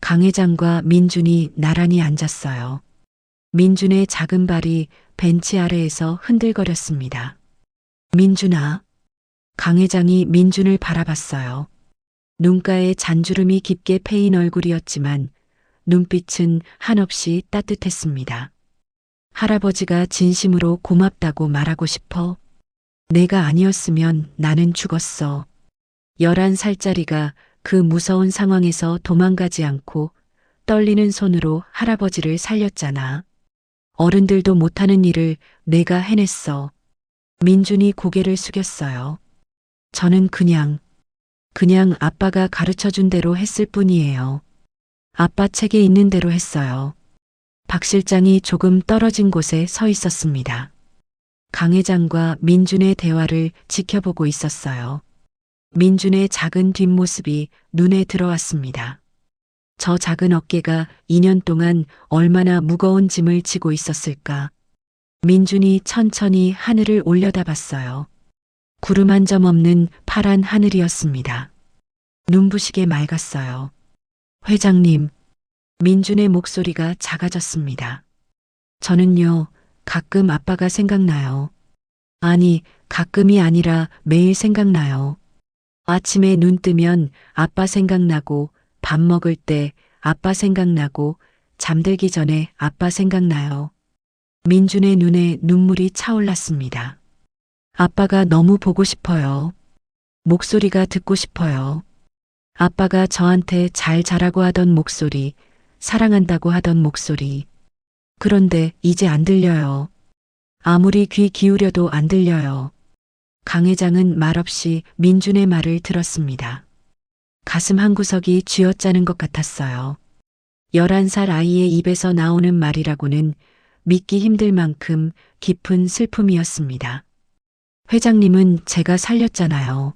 강 회장과 민준이 나란히 앉았어요. 민준의 작은 발이 벤치 아래에서 흔들거렸습니다. 민준아. 강 회장이 민준을 바라봤어요. 눈가에 잔주름이 깊게 패인 얼굴이었지만 눈빛은 한없이 따뜻했습니다. 할아버지가 진심으로 고맙다고 말하고 싶어? 내가 아니었으면 나는 죽었어. 11살짜리가 그 무서운 상황에서 도망가지 않고 떨리는 손으로 할아버지를 살렸잖아. 어른들도 못하는 일을 내가 해냈어. 민준이 고개를 숙였어요. 저는 그냥 아빠가 가르쳐 준 대로 했을 뿐이에요. 아빠 책에 있는 대로 했어요. 박 실장이 조금 떨어진 곳에 서 있었습니다. 강 회장과 민준의 대화를 지켜보고 있었어요. 민준의 작은 뒷모습이 눈에 들어왔습니다. 저 작은 어깨가 2년 동안 얼마나 무거운 짐을 지고 있었을까. 민준이 천천히 하늘을 올려다봤어요. 구름 한 점 없는 파란 하늘이었습니다. 눈부시게 맑았어요. 회장님, 민준의 목소리가 작아졌습니다. 저는요, 가끔 아빠가 생각나요. 아니, 가끔이 아니라 매일 생각나요. 아침에 눈 뜨면 아빠 생각나고, 밥 먹을 때 아빠 생각나고, 잠들기 전에 아빠 생각나요. 민준의 눈에 눈물이 차올랐습니다. 아빠가 너무 보고 싶어요. 목소리가 듣고 싶어요. 아빠가 저한테 잘 자라고 하던 목소리, 사랑한다고 하던 목소리. 그런데 이제 안 들려요. 아무리 귀 기울여도 안 들려요. 강 회장은 말없이 민준의 말을 들었습니다. 가슴 한구석이 쥐어짜는 것 같았어요. 11살 아이의 입에서 나오는 말이라고는 믿기 힘들 만큼 깊은 슬픔이었습니다. 회장님은 제가 살렸잖아요.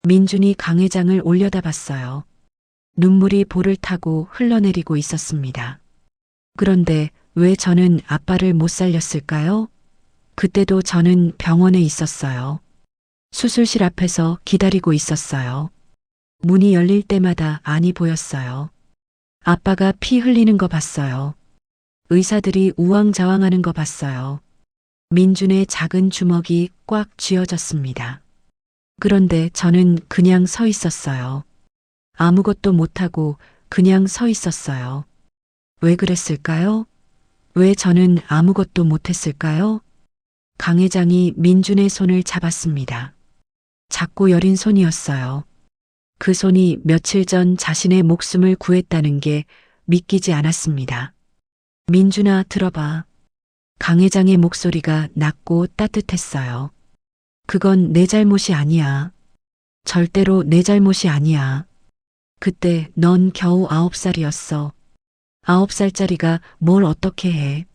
민준이 강 회장을 올려다봤어요. 눈물이 볼을 타고 흘러내리고 있었습니다. 그런데 왜 저는 아빠를 못 살렸을까요? 그때도 저는 병원에 있었어요. 수술실 앞에서 기다리고 있었어요. 문이 열릴 때마다 안이 보였어요. 아빠가 피 흘리는 거 봤어요. 의사들이 우왕좌왕하는 거 봤어요. 민준의 작은 주먹이 꽉 쥐어졌습니다. 그런데 저는 그냥 서 있었어요. 아무것도 못하고 그냥 서 있었어요. 왜 그랬을까요? 왜 저는 아무것도 못했을까요? 강 회장이 민준의 손을 잡았습니다. 작고 여린 손이었어요. 그 손이 며칠 전 자신의 목숨을 구했다는 게 믿기지 않았습니다. 민준아, 들어봐. 강 회장의 목소리가 낮고 따뜻했어요. 그건 내 잘못이 아니야. 절대로 내 잘못이 아니야. 그때 넌 겨우 9살이었어. 9살짜리가 뭘 어떻게 해?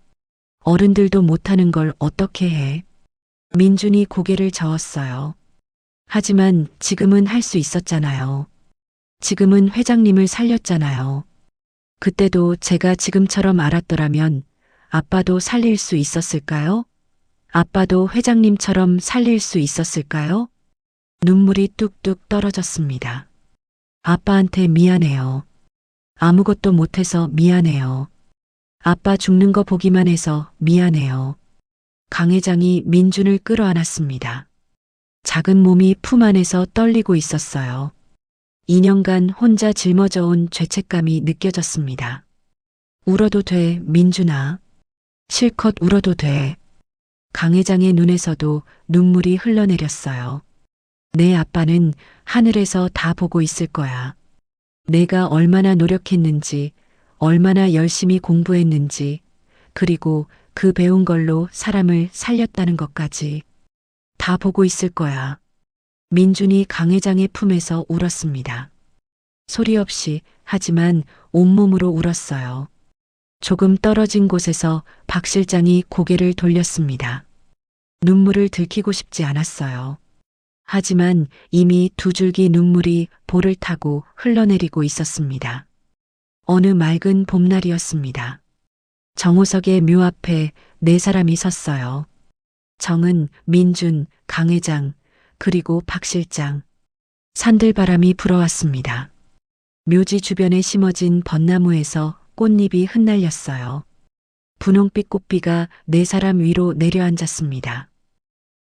어른들도 못하는 걸 어떻게 해? 민준이 고개를 저었어요. 하지만 지금은 할 수 있었잖아요. 지금은 회장님을 살렸잖아요. 그때도 제가 지금처럼 알았더라면 아빠도 살릴 수 있었을까요? 아빠도 회장님처럼 살릴 수 있었을까요? 눈물이 뚝뚝 떨어졌습니다. 아빠한테 미안해요. 아무것도 못해서 미안해요. 아빠 죽는 거 보기만 해서 미안해요. 강 회장이 민준을 끌어안았습니다. 작은 몸이 품 안에서 떨리고 있었어요. 2년간 혼자 짊어져온 죄책감이 느껴졌습니다. 울어도 돼, 민준아. 실컷 울어도 돼. 강 회장의 눈에서도 눈물이 흘러내렸어요. 내 아빠는 하늘에서 다 보고 있을 거야. 내가 얼마나 노력했는지, 얼마나 열심히 공부했는지, 그리고 그 배운 걸로 사람을 살렸다는 것까지 다 보고 있을 거야. 민준이 강 회장의 품에서 울었습니다. 소리 없이 하지만 온몸으로 울었어요. 조금 떨어진 곳에서 박 실장이 고개를 돌렸습니다. 눈물을 들키고 싶지 않았어요. 하지만 이미 두 줄기 눈물이 볼을 타고 흘러내리고 있었습니다. 어느 맑은 봄날이었습니다. 정호석의 묘 앞에 네 사람이 섰어요. 정은, 민준, 강 회장, 그리고 박 실장. 산들바람이 불어왔습니다. 묘지 주변에 심어진 벚나무에서 꽃잎이 흩날렸어요. 분홍빛 꽃비가 네 사람 위로 내려앉았습니다.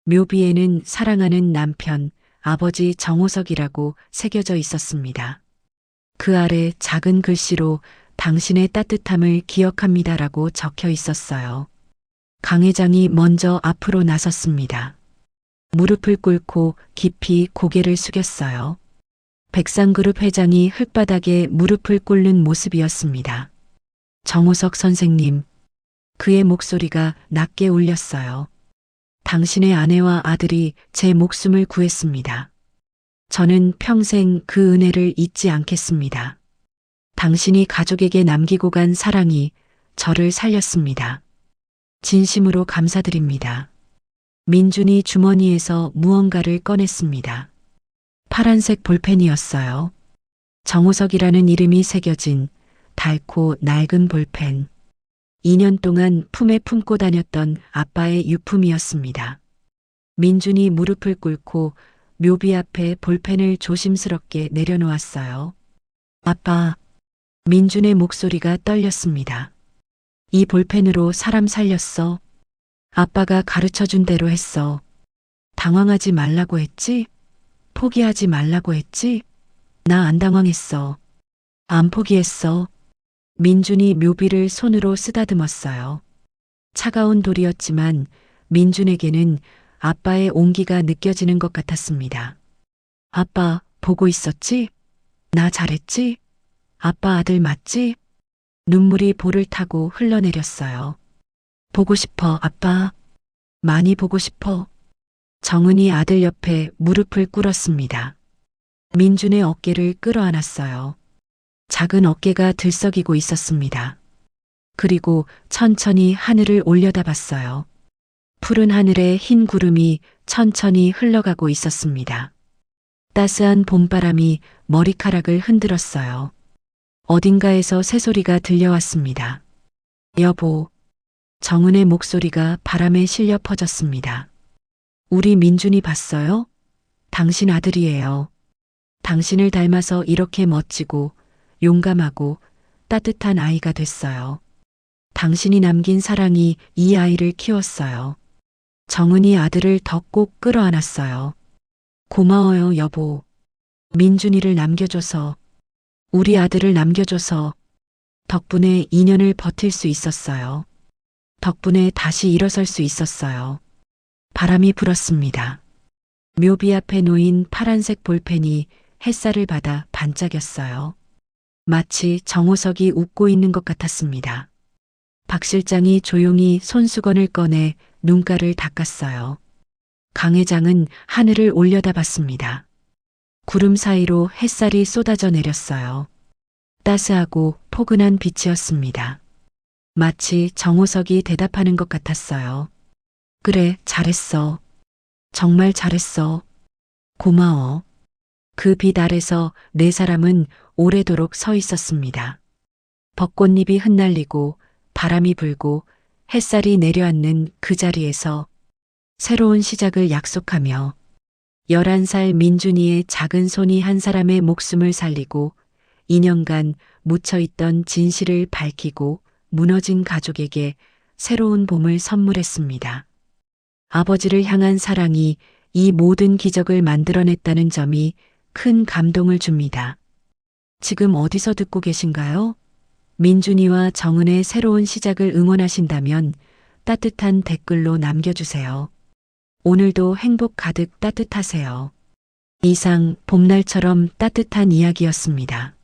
묘비에는 사랑하는 남편, 아버지 정호석이라고 새겨져 있었습니다. 그 아래 작은 글씨로 당신의 따뜻함을 기억합니다라고 적혀 있었어요. 강 회장이 먼저 앞으로 나섰습니다. 무릎을 꿇고 깊이 고개를 숙였어요. 백상그룹 회장이 흙바닥에 무릎을 꿇는 모습이었습니다. 정호석 선생님, 그의 목소리가 낮게 울렸어요. 당신의 아내와 아들이 제 목숨을 구했습니다. 저는 평생 그 은혜를 잊지 않겠습니다. 당신이 가족에게 남기고 간 사랑이 저를 살렸습니다. 진심으로 감사드립니다. 민준이 주머니에서 무언가를 꺼냈습니다. 파란색 볼펜이었어요. 정호석이라는 이름이 새겨진 달고 낡은 볼펜. 2년 동안 품에 품고 다녔던 아빠의 유품이었습니다. 민준이 무릎을 꿇고 묘비 앞에 볼펜을 조심스럽게 내려놓았어요. 아빠, 민준의 목소리가 떨렸습니다. 이 볼펜으로 사람 살렸어. 아빠가 가르쳐준 대로 했어. 당황하지 말라고 했지? 포기하지 말라고 했지? 나 안 당황했어. 안 포기했어. 민준이 묘비를 손으로 쓰다듬었어요. 차가운 돌이었지만 민준에게는 아빠의 온기가 느껴지는 것 같았습니다. 아빠, 보고 있었지? 나 잘했지? 아빠 아들 맞지? 눈물이 볼을 타고 흘러내렸어요. 보고 싶어, 아빠. 많이 보고 싶어. 정은이 아들 옆에 무릎을 꿇었습니다. 민준의 어깨를 끌어안았어요. 작은 어깨가 들썩이고 있었습니다. 그리고 천천히 하늘을 올려다봤어요. 푸른 하늘에 흰 구름이 천천히 흘러가고 있었습니다. 따스한 봄바람이 머리카락을 흔들었어요. 어딘가에서 새소리가 들려왔습니다. 여보. 정은의 목소리가 바람에 실려 퍼졌습니다. 우리 민준이 봤어요? 당신 아들이에요. 당신을 닮아서 이렇게 멋지고 용감하고 따뜻한 아이가 됐어요. 당신이 남긴 사랑이 이 아이를 키웠어요. 정은이 아들을 더 꼭 끌어안았어요. 고마워요, 여보. 민준이를 남겨줘서, 우리 아들을 남겨줘서 덕분에 2년을 버틸 수 있었어요. 덕분에 다시 일어설 수 있었어요. 바람이 불었습니다. 묘비 앞에 놓인 파란색 볼펜이 햇살을 받아 반짝였어요. 마치 정호석이 웃고 있는 것 같았습니다. 박 실장이 조용히 손수건을 꺼내 눈가를 닦았어요. 강 회장은 하늘을 올려다봤습니다. 구름 사이로 햇살이 쏟아져 내렸어요. 따스하고 포근한 빛이었습니다. 마치 정호석이 대답하는 것 같았어요. 그래, 잘했어. 정말 잘했어. 고마워. 그 빛 아래서 네 사람은 오래도록 서 있었습니다. 벚꽃잎이 흩날리고 바람이 불고 햇살이 내려앉는 그 자리에서 새로운 시작을 약속하며 11살 민준이의 작은 손이 한 사람의 목숨을 살리고 2년간 묻혀있던 진실을 밝히고 무너진 가족에게 새로운 봄을 선물했습니다. 아버지를 향한 사랑이 이 모든 기적을 만들어냈다는 점이 큰 감동을 줍니다. 지금 어디서 듣고 계신가요? 민준이와 정은의 새로운 시작을 응원하신다면 따뜻한 댓글로 남겨주세요. 오늘도 행복 가득 따뜻하세요. 이상 봄날처럼 따뜻한 이야기였습니다.